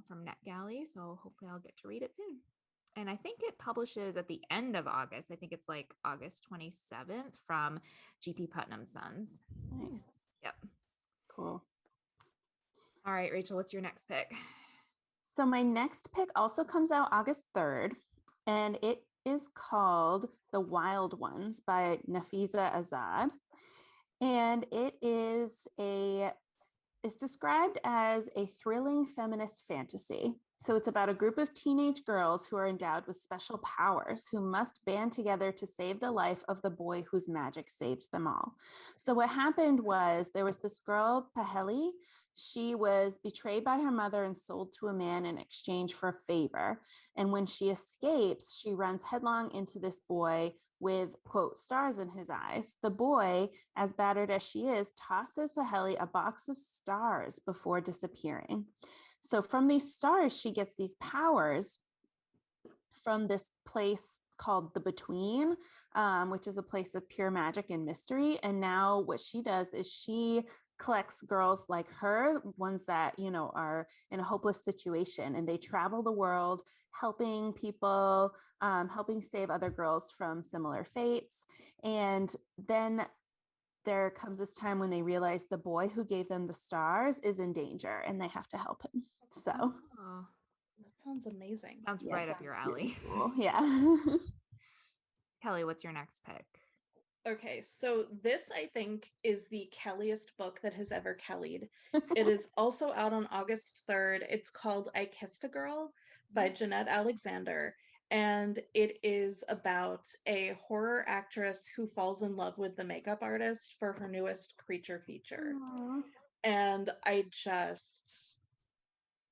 [SPEAKER 3] from NetGalley, so hopefully I'll get to read it soon. And I think it publishes at the end of August. I think it's like August 27th from G.P. Putnam's Sons.
[SPEAKER 2] Nice.
[SPEAKER 3] Yep.
[SPEAKER 2] Cool.
[SPEAKER 3] All right, Rachel, what's your next pick?
[SPEAKER 2] So my next pick also comes out August 3rd, and it is called The Wild Ones by Nafisa Azad. And it's described as a thrilling feminist fantasy. So it's about a group of teenage girls who are endowed with special powers who must band together to save the life of the boy whose magic saved them all. So what happened was there was this girl, Paheli. She was betrayed by her mother and sold to a man in exchange for a favor. And when she escapes, she runs headlong into this boy with, quote, stars in his eyes. The boy, as battered as she is, tosses Paheli a box of stars before disappearing. So from these stars, she gets these powers from this place called the Between, which is a place of pure magic and mystery. And now what she does is she collects girls like her, ones that, are in a hopeless situation, and they travel the world helping people, helping save other girls from similar fates. And then there comes this time when they realize the boy who gave them the stars is in danger and they have to help him. So
[SPEAKER 1] that sounds amazing.
[SPEAKER 3] Sounds right up your alley.
[SPEAKER 2] Cool. Yeah.
[SPEAKER 3] Kelly, what's your next pick?
[SPEAKER 1] Okay, so this I think is the Kellyest book that has ever Kellied. It is also out on August 3rd. It's called I Kissed a Girl by Jeanette Alexander. And it is about a horror actress who falls in love with the makeup artist for her newest creature feature.
[SPEAKER 2] Aww.
[SPEAKER 1] And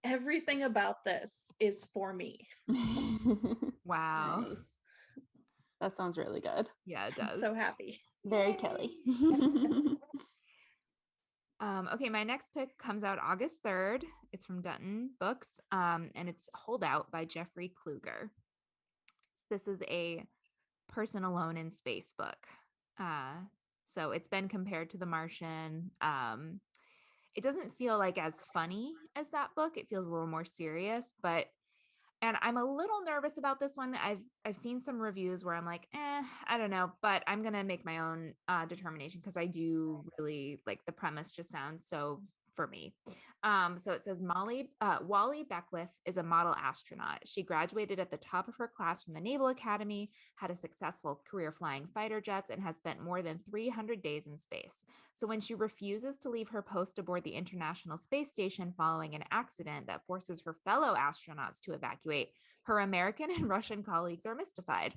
[SPEAKER 1] everything about this is for me.
[SPEAKER 3] Wow.
[SPEAKER 2] Nice. That sounds really good.
[SPEAKER 3] Yeah, it does.
[SPEAKER 1] I'm so happy.
[SPEAKER 2] Very Kelly.
[SPEAKER 3] Okay, my next pick comes out August 3rd. It's from Dutton Books, and it's Holdout by Jeffrey Kluger. This is a person alone in space book. So it's been compared to The Martian. It doesn't feel like as funny as that book. It feels a little more serious, and I'm a little nervous about this one. I've seen some reviews where I'm like, I don't know, but I'm gonna make my own determination because I do really like the premise. Just sounds so for me. So it says Wally Beckwith is a model astronaut. She graduated at the top of her class from the Naval Academy, had a successful career flying fighter jets, and has spent more than 300 days in space. So when she refuses to leave her post aboard the International Space Station following an accident that forces her fellow astronauts to evacuate, her American and Russian colleagues are mystified.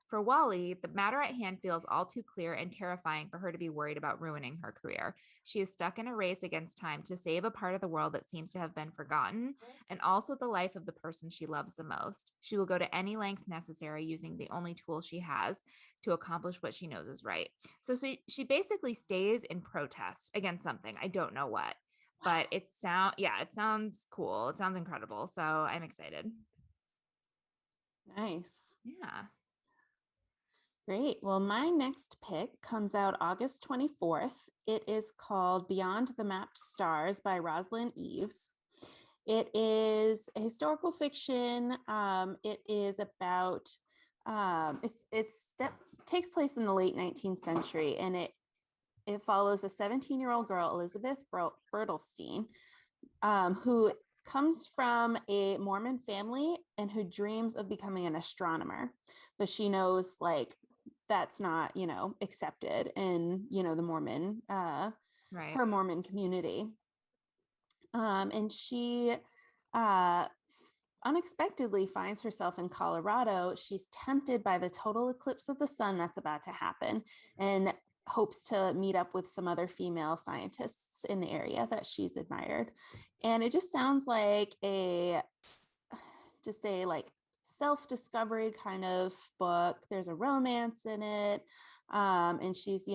[SPEAKER 3] For Wally, the matter at hand feels all too clear and terrifying for her to be worried about ruining her career. She is stuck in a race against time to save a part of the world that seems to have been forgotten, and also the life of the person she loves the most. She will go to any length necessary using the only tool she has to accomplish what she knows is right. So she basically stays in protest against something. I don't know what, but it sounds cool. It sounds incredible. So I'm excited.
[SPEAKER 2] Nice.
[SPEAKER 3] Yeah.
[SPEAKER 2] Great. Well, my next pick comes out August 24th. It is called Beyond the Mapped Stars by Rosalind Eves. It is a historical fiction. It is about, takes place in the late 19th century, and it follows a 17-year-old girl, Elizabeth Bertelstein, who comes from a Mormon family and who dreams of becoming an astronomer, but she knows like that's not, accepted in, the Mormon,
[SPEAKER 3] Right.
[SPEAKER 2] her Mormon community. And she unexpectedly finds herself in Colorado. She's tempted by the total eclipse of the sun that's about to happen and hopes to meet up with some other female scientists in the area that she's admired. And it just sounds like a self-discovery kind of book. There's a romance in it. And she's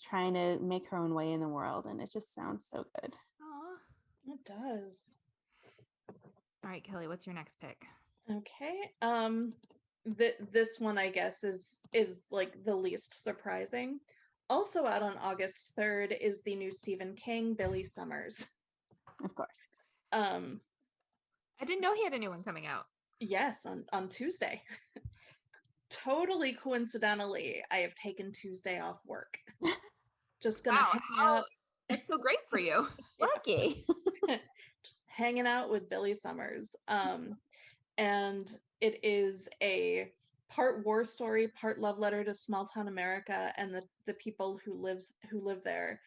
[SPEAKER 2] trying to make her own way in the world. And it just sounds so good.
[SPEAKER 3] Aww.
[SPEAKER 1] It does.
[SPEAKER 3] All right, Kelly, what's your next pick?
[SPEAKER 1] Okay. This one, I guess, is like the least surprising. Also out on August 3rd is the new Stephen King, Billy Summers.
[SPEAKER 2] Of course.
[SPEAKER 3] I didn't know he had a new one coming out.
[SPEAKER 1] Yes, on Tuesday. Totally coincidentally, I have taken Tuesday off work. Just gonna hang out.
[SPEAKER 3] That's so great for you.
[SPEAKER 2] Lucky.
[SPEAKER 1] Just hanging out with Billy Summers. And it is a part war story, part love letter to small town America and the people who live there.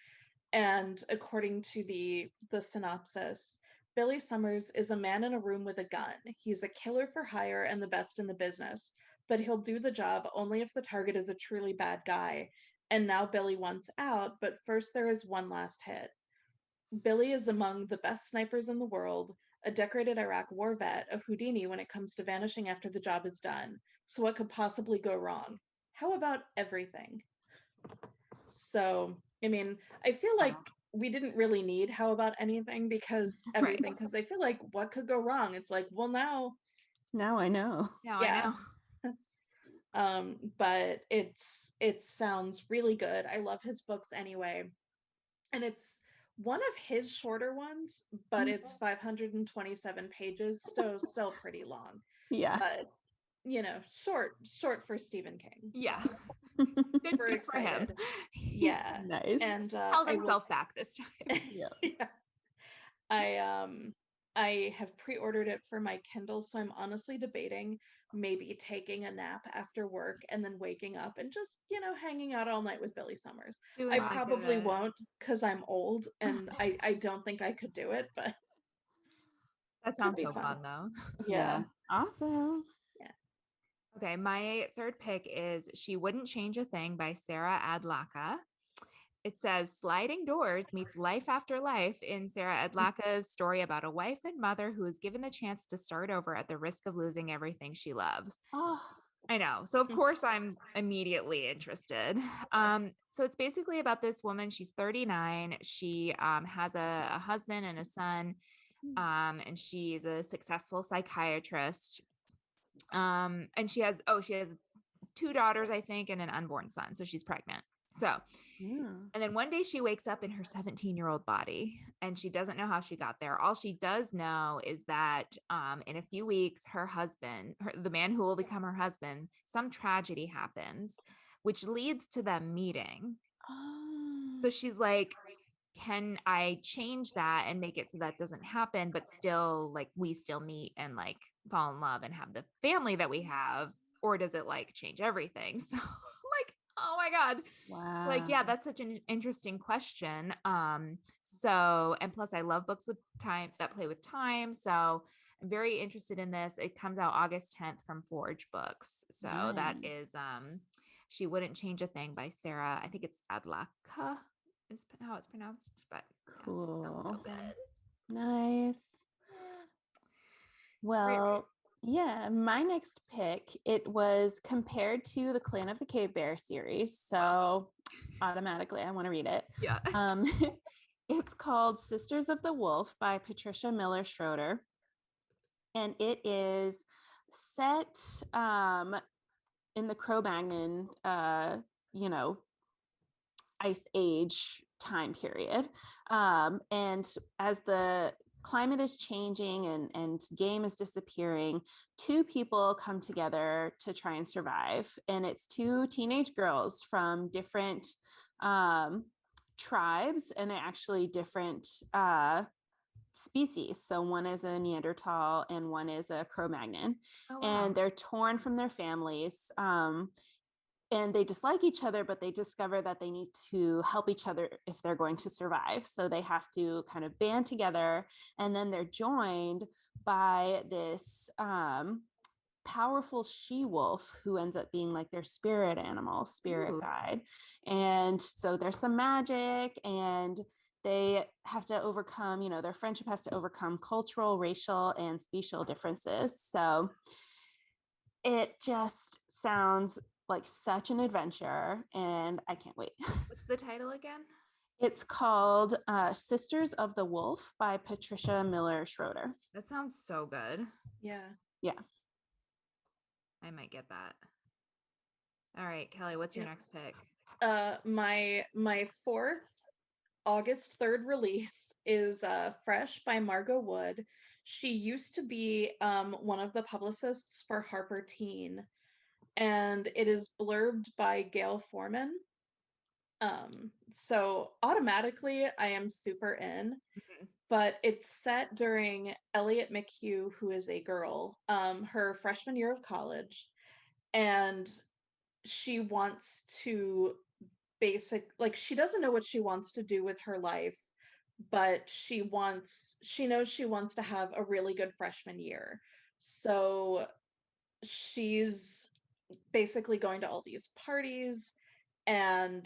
[SPEAKER 1] And according to the synopsis, Billy Summers is a man in a room with a gun. He's a killer for hire and the best in the business, but he'll do the job only if the target is a truly bad guy. And now Billy wants out, but first there is one last hit. Billy is among the best snipers in the world, a decorated Iraq war vet, a Houdini when it comes to vanishing after the job is done. So what could possibly go wrong? How about everything? So, I mean, I feel like we didn't really need how about anything because everything, because I feel like what could go wrong? It's like, well, now
[SPEAKER 2] I know.
[SPEAKER 3] I know.
[SPEAKER 1] But it sounds really good. I love his books anyway. And it's one of his shorter ones, but it's 527 pages, so still pretty long.
[SPEAKER 2] Yeah.
[SPEAKER 1] But short for Stephen King.
[SPEAKER 3] Yeah.
[SPEAKER 1] Super
[SPEAKER 3] for him.
[SPEAKER 1] Yeah.
[SPEAKER 2] Nice.
[SPEAKER 1] And
[SPEAKER 3] held himself back this time.
[SPEAKER 2] Yeah.
[SPEAKER 1] Yeah. I have pre-ordered it for my Kindle, so I'm honestly debating maybe taking a nap after work and then waking up and just, hanging out all night with Billy Summers. I probably won't because I'm old and I don't think I could do it, but
[SPEAKER 3] that sounds so fun though.
[SPEAKER 1] Yeah.
[SPEAKER 2] Awesome.
[SPEAKER 1] Yeah.
[SPEAKER 3] Okay, my third pick is She Wouldn't Change a Thing by Sarah Adlaka. It says sliding doors meets life after life in Sarah Adlaka's story about a wife and mother who is given the chance to start over at the risk of losing everything she loves.
[SPEAKER 2] Oh,
[SPEAKER 3] I know. So of course I'm immediately interested. So it's basically about this woman. She's 39. She has a husband and a son. And she's a successful psychiatrist. And she has 2 daughters, I think, and an unborn son. So she's pregnant. So, and then one day she wakes up in her 17-year-old body and she doesn't know how she got there. All she does know is that in a few weeks, her husband, the man who will become her husband, some tragedy happens, which leads to them meeting. So she's like, can I change that and make it so that doesn't happen, but still like we still meet and like fall in love and have the family that we have? Or does it like change everything? So like, oh my God.
[SPEAKER 2] wow.
[SPEAKER 3] Like, yeah, that's such an interesting question. So, and plus I love books with time that play with time. So I'm very interested in this. It comes out August 10th from Forge Books. So that is, She Wouldn't Change a Thing by Sarah. I think it's Adlaka is how it's pronounced, but
[SPEAKER 2] cool.
[SPEAKER 3] Yeah, sounds so good.
[SPEAKER 2] Nice. Well, yeah, my next pick, it was compared to the Clan of the Cave Bear series. So automatically I want to read it.
[SPEAKER 3] Yeah.
[SPEAKER 2] It's called Sisters of the Wolf by Patricia Miller Schroeder. And it is set in the Cro-Magnon, Ice Age time period. And as the climate is changing and game is disappearing, 2 people come together to try and survive. And it's 2 teenage girls from different tribes, and they're actually different species. So one is a Neanderthal and one is a Cro-Magnon.
[SPEAKER 3] Oh, wow.
[SPEAKER 2] And they're torn from their families. And they dislike each other, but they discover that they need to help each other if they're going to survive. So they have to kind of band together, and then they're joined by this powerful she-wolf who ends up being like their spirit animal, spirit guide. And so there's some magic, and they have to overcome, their friendship has to overcome cultural, racial, and special differences. So it just sounds like such an adventure, and I can't wait.
[SPEAKER 3] What's the title again?
[SPEAKER 2] It's called Sisters of the Wolf by Patricia Miller Schroeder.
[SPEAKER 3] That sounds so good.
[SPEAKER 1] Yeah.
[SPEAKER 3] I might get that. All right, Kelly, what's your next pick?
[SPEAKER 1] My 4th August 3rd release is Fresh by Margot Wood. She used to be one of the publicists for Harper Teen, and it is blurbed by Gail Foreman. So automatically I am super in, but it's set during Elliot McHugh, who is a girl, her freshman year of college, and she wants to she doesn't know what she wants to do with her life, but she knows she wants to have a really good freshman year. So she's basically going to all these parties and,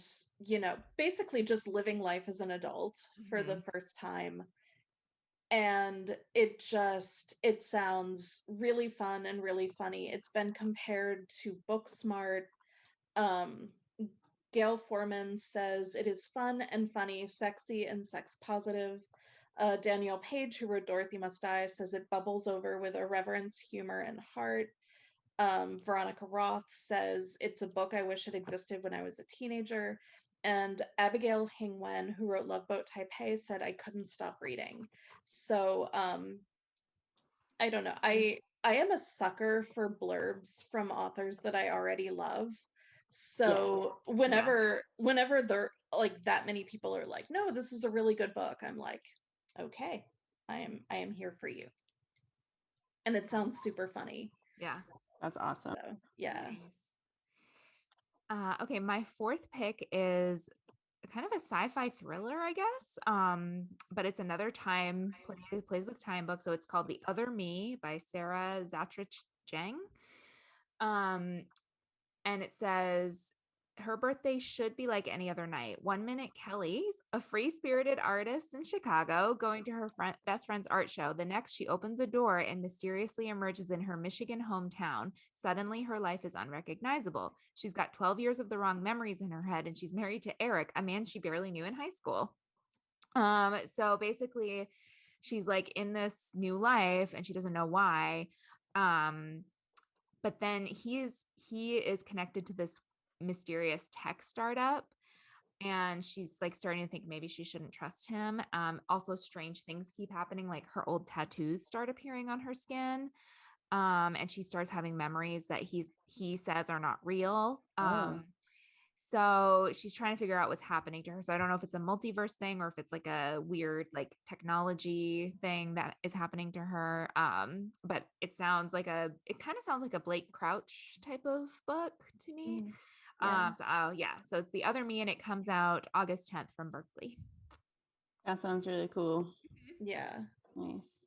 [SPEAKER 1] basically just living life as an adult for the first time. And it sounds really fun and really funny. It's been compared to Booksmart. Gail Foreman says it is fun and funny, sexy and sex positive. Danielle Page, who wrote Dorothy Must Die, says it bubbles over with irreverence, humor, and heart. Veronica Roth says it's a book I wish had existed when I was a teenager. And Abigail Hingwen, who wrote Love Boat Taipei, said I couldn't stop reading. So I don't know. I am a sucker for blurbs from authors that I already love. So whenever they're like that many people are like, no, this is a really good book, I'm like, okay, I am here for you. And it sounds super funny.
[SPEAKER 3] Yeah.
[SPEAKER 2] That's awesome.
[SPEAKER 1] So, yeah.
[SPEAKER 3] Nice. Okay, my fourth pick is kind of a sci-fi thriller, I guess. But it's another plays with time book. So it's called The Other Me by Sarah Zatrich Jeng. And it says her birthday should be like any other night. 1 minute Kelly's a free-spirited artist in Chicago going to her best friend's art show. The next, she opens a door and mysteriously emerges in her Michigan hometown. Suddenly, her life is unrecognizable. She's got 12 years of the wrong memories in her head, and she's married to Eric, a man she barely knew in high school. So basically, she's like in this new life, and she doesn't know why. But then he is connected to this mysterious tech startup, and she's like starting to think maybe she shouldn't trust him. Also strange things keep happening, like her old tattoos start appearing on her skin, and she starts having memories that he says are not real. So she's trying to figure out what's happening to her. So I don't know if it's a multiverse thing or if it's like a weird like technology thing that is happening to her. But it kind of sounds like a Blake Crouch type of book to me.
[SPEAKER 1] Yeah.
[SPEAKER 3] So it's The Other Me, and it comes out August 10th from Berkeley.
[SPEAKER 2] That sounds really cool.
[SPEAKER 1] Yeah.
[SPEAKER 2] Nice.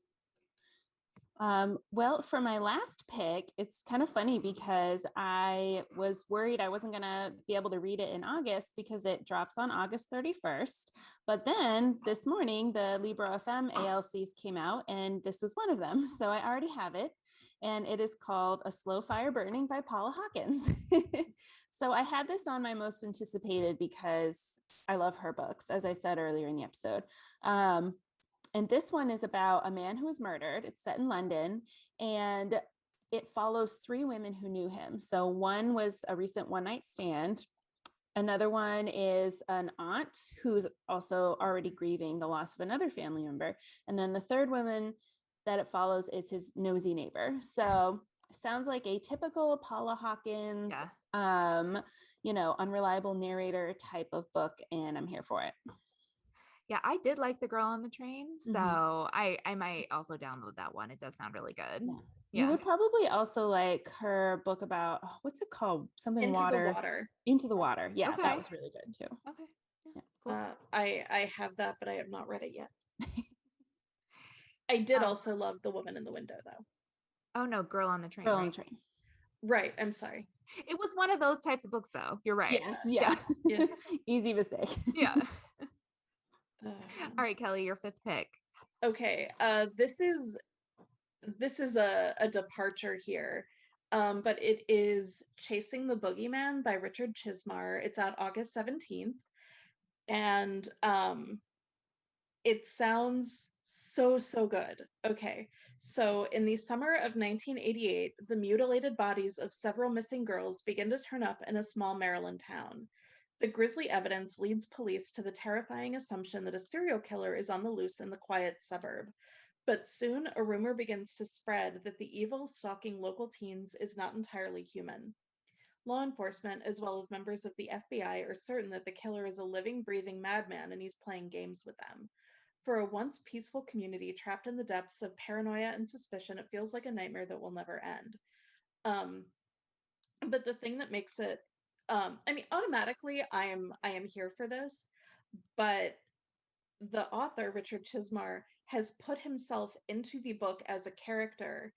[SPEAKER 2] Well, for my last pick, it's kind of funny because I was worried I wasn't going to be able to read it in August because it drops on August 31st. But then this morning, the Libro FM ALCs came out, and this was one of them. So I already have it. And it is called A Slow Fire Burning by Paula Hawkins. So I had this on my most anticipated because I love her books, as I said earlier in the episode. And this one is about a man who was murdered. It's set in London, and it follows 3 women who knew him. So one was a recent one-night stand. Another one is an aunt who's also already grieving the loss of another family member. And then the third woman that it follows is his nosy neighbor. So sounds like a typical Paula Hawkins, unreliable narrator type of book, and I'm here for it.
[SPEAKER 3] Yeah, I did like The Girl on the Train, so I might also download that one. It does sound really good.
[SPEAKER 2] Yeah. You would probably also like her book about, what's it called? Something
[SPEAKER 1] Into
[SPEAKER 2] water.
[SPEAKER 1] the Water.
[SPEAKER 2] Into the Water. Yeah,
[SPEAKER 3] Okay.
[SPEAKER 2] that was really good too.
[SPEAKER 3] Okay.
[SPEAKER 2] Yeah.
[SPEAKER 3] Cool.
[SPEAKER 1] I have that, but I have not read it yet. I did also love The Woman in the Window, though.
[SPEAKER 3] Oh no, Girl on the Train.
[SPEAKER 2] Girl on the Train.
[SPEAKER 1] Right. I'm sorry.
[SPEAKER 3] It was one of those types of books, though. You're right.
[SPEAKER 2] Yes, yeah. Easy mistake.
[SPEAKER 3] Yeah. All right, Kelly, your 5th pick.
[SPEAKER 1] Okay. This is a departure here. But it is Chasing the Boogeyman by Richard Chismar. It's out August 17th. And it sounds so good. Okay. So in the summer of 1988, the mutilated bodies of several missing girls begin to turn up in a small Maryland town. The grisly evidence leads police to the terrifying assumption that a serial killer is on the loose in the quiet suburb. But soon, a rumor begins to spread that the evil stalking local teens is not entirely human. Law enforcement, as well as members of the FBI, are certain that the killer is a living, breathing madman and he's playing games with them. For a once peaceful community trapped in the depths of paranoia and suspicion, it feels like a nightmare that will never end. But the thing that makes it, automatically I am here for this, but the author, Richard Chismar, has put himself into the book as a character,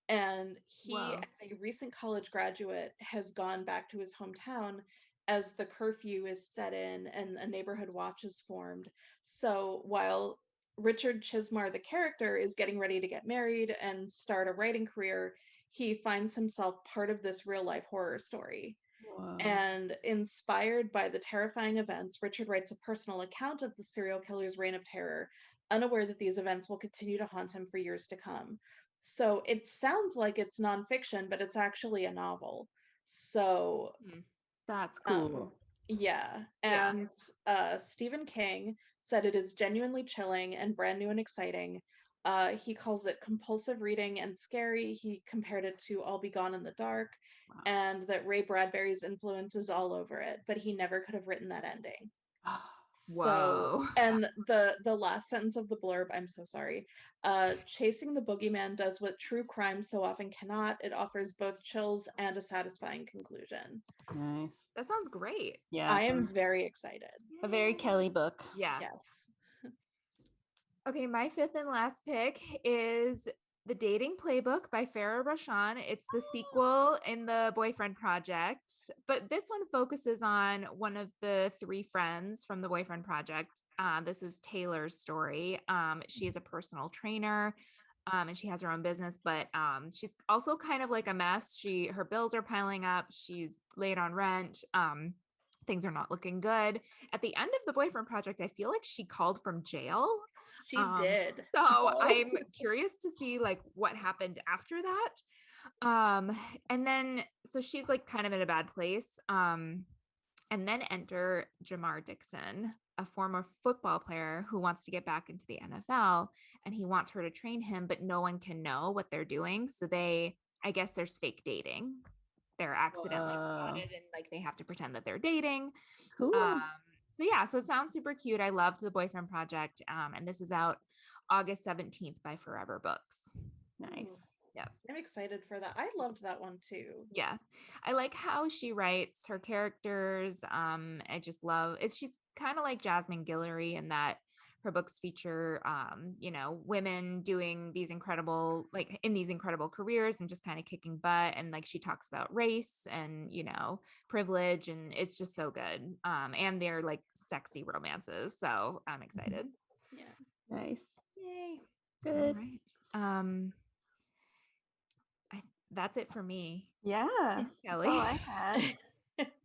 [SPEAKER 1] and he, as a recent college graduate, has gone back to his hometown as the curfew is set in and a neighborhood watch is formed. So while Richard Chismar, the character, is getting ready to get married and start a writing career, he finds himself part of this real life horror story.
[SPEAKER 2] Whoa.
[SPEAKER 1] And inspired by the terrifying events, Richard writes a personal account of the serial killer's reign of terror, unaware that these events will continue to haunt him for years to come. So it sounds like it's nonfiction, but it's actually a novel. So
[SPEAKER 2] that's cool.
[SPEAKER 1] Yeah. And Stephen King said it is genuinely chilling and brand new and exciting. He calls it compulsive reading and scary. He compared it to I'll Be Gone in the Dark, and that Ray Bradbury's influence is all over it, but he never could have written that ending.
[SPEAKER 3] Whoa.
[SPEAKER 1] So, and the last sentence of the blurb, I'm so sorry. Chasing the boogeyman does what true crime so often cannot. It offers both chills and a satisfying conclusion.
[SPEAKER 2] Nice.
[SPEAKER 3] That sounds great.
[SPEAKER 2] Yeah.
[SPEAKER 1] I am very excited.
[SPEAKER 2] A very Kelly book.
[SPEAKER 3] Yeah.
[SPEAKER 1] Yes.
[SPEAKER 3] Okay, my fifth and last pick is The Dating Playbook by Farah Rashan. It's the sequel in the Boyfriend Project, but this one focuses on one of the three friends from the Boyfriend Project. This is Taylor's story. She is a personal trainer, and she has her own business, but she's also kind of like a mess. Her bills are piling up. She's late on rent. Things are not looking good. At the end of the Boyfriend Project, I feel like she called from jail.
[SPEAKER 1] She did.
[SPEAKER 3] So I'm curious to see like what happened after that. And then so she's like kind of in a bad place. And then enter Jamar Dixon, a former football player who wants to get back into the NFL, and he wants her to train him, but no one can know what they're doing. So I guess there's fake dating. They're accidentally spotted and like they have to pretend that they're dating.
[SPEAKER 2] Cool.
[SPEAKER 3] So it sounds super cute. I loved the Boyfriend Project. And this is out August 17th by Forever Books.
[SPEAKER 2] Nice.
[SPEAKER 3] Yeah.
[SPEAKER 1] I'm excited for that. I loved that one too.
[SPEAKER 3] Yeah. I like how she writes her characters. I just love it. She's kind of like Jasmine Guillory in that her books feature, women doing these incredible careers and just kind of kicking butt. And like, she talks about race and, privilege, and it's just so good. And they're like sexy romances. So I'm excited.
[SPEAKER 1] Yeah.
[SPEAKER 2] Nice.
[SPEAKER 3] Yay.
[SPEAKER 2] Good.
[SPEAKER 3] All right. That's it for me.
[SPEAKER 2] Yeah.
[SPEAKER 3] Kelly.
[SPEAKER 2] That's all I had.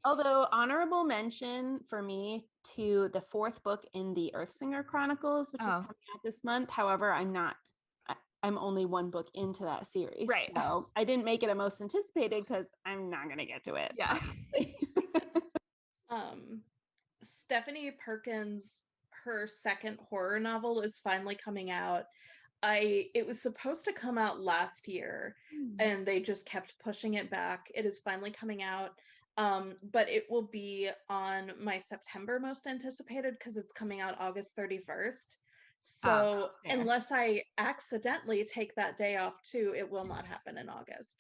[SPEAKER 2] Although honorable mention for me to the fourth book in the Earthsinger Chronicles, which is coming out this month. However, I'm only one book into that series.
[SPEAKER 3] Right.
[SPEAKER 2] So I didn't make it a most anticipated because I'm not going to get to it.
[SPEAKER 3] Yeah.
[SPEAKER 1] Stephanie Perkins, her second horror novel is finally coming out. It was supposed to come out last year and they just kept pushing it back. It is finally coming out. But it will be on my September most anticipated because it's coming out August 31st. So unless I accidentally take that day off too, it will not happen in August.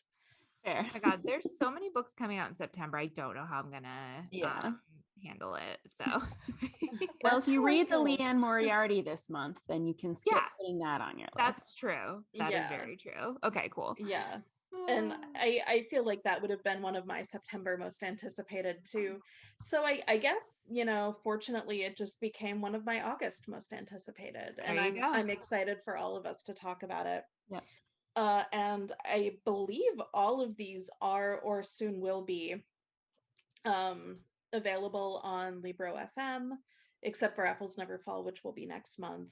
[SPEAKER 2] Fair.
[SPEAKER 3] Oh my God, there's so many books coming out in September. I don't know how I'm gonna handle it. So
[SPEAKER 2] well, if you read the Liane Moriarty this month, then you can skip putting that on your list.
[SPEAKER 3] That's true. That is very true. Okay, cool.
[SPEAKER 1] Yeah. And I feel like that would have been one of my September most anticipated too. So I guess, fortunately it just became one of my August most anticipated. And I'm excited for all of us to talk about it.
[SPEAKER 2] Yeah.
[SPEAKER 1] And I believe all of these are or soon will be available on Libro FM, except for Apples Never Fall, which will be next month.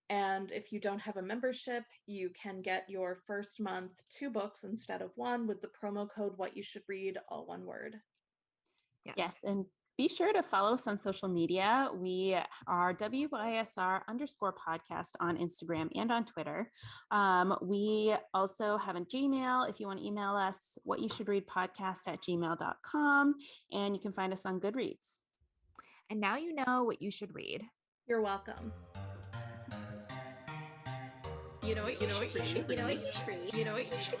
[SPEAKER 1] And if you don't have a membership, you can get your first month 2 books instead of 1 with the promo code What You Should Read, all one word.
[SPEAKER 2] Yes. And be sure to follow us on social media. We are WYSR_podcast on Instagram and on Twitter. We also have a Gmail. If you want to email us, whatyousshouldreadpodcast@gmail.com. And you can find us on Goodreads.
[SPEAKER 3] And now you know what you should read.
[SPEAKER 1] You're welcome.
[SPEAKER 5] You know what you should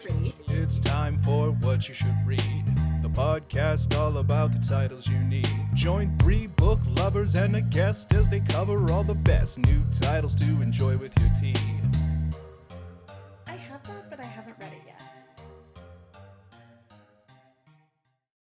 [SPEAKER 5] read.
[SPEAKER 4] It's time for What You Should Read, the podcast all about the titles you need. Join 3 book lovers and a guest as they cover all the best new titles to enjoy with your tea.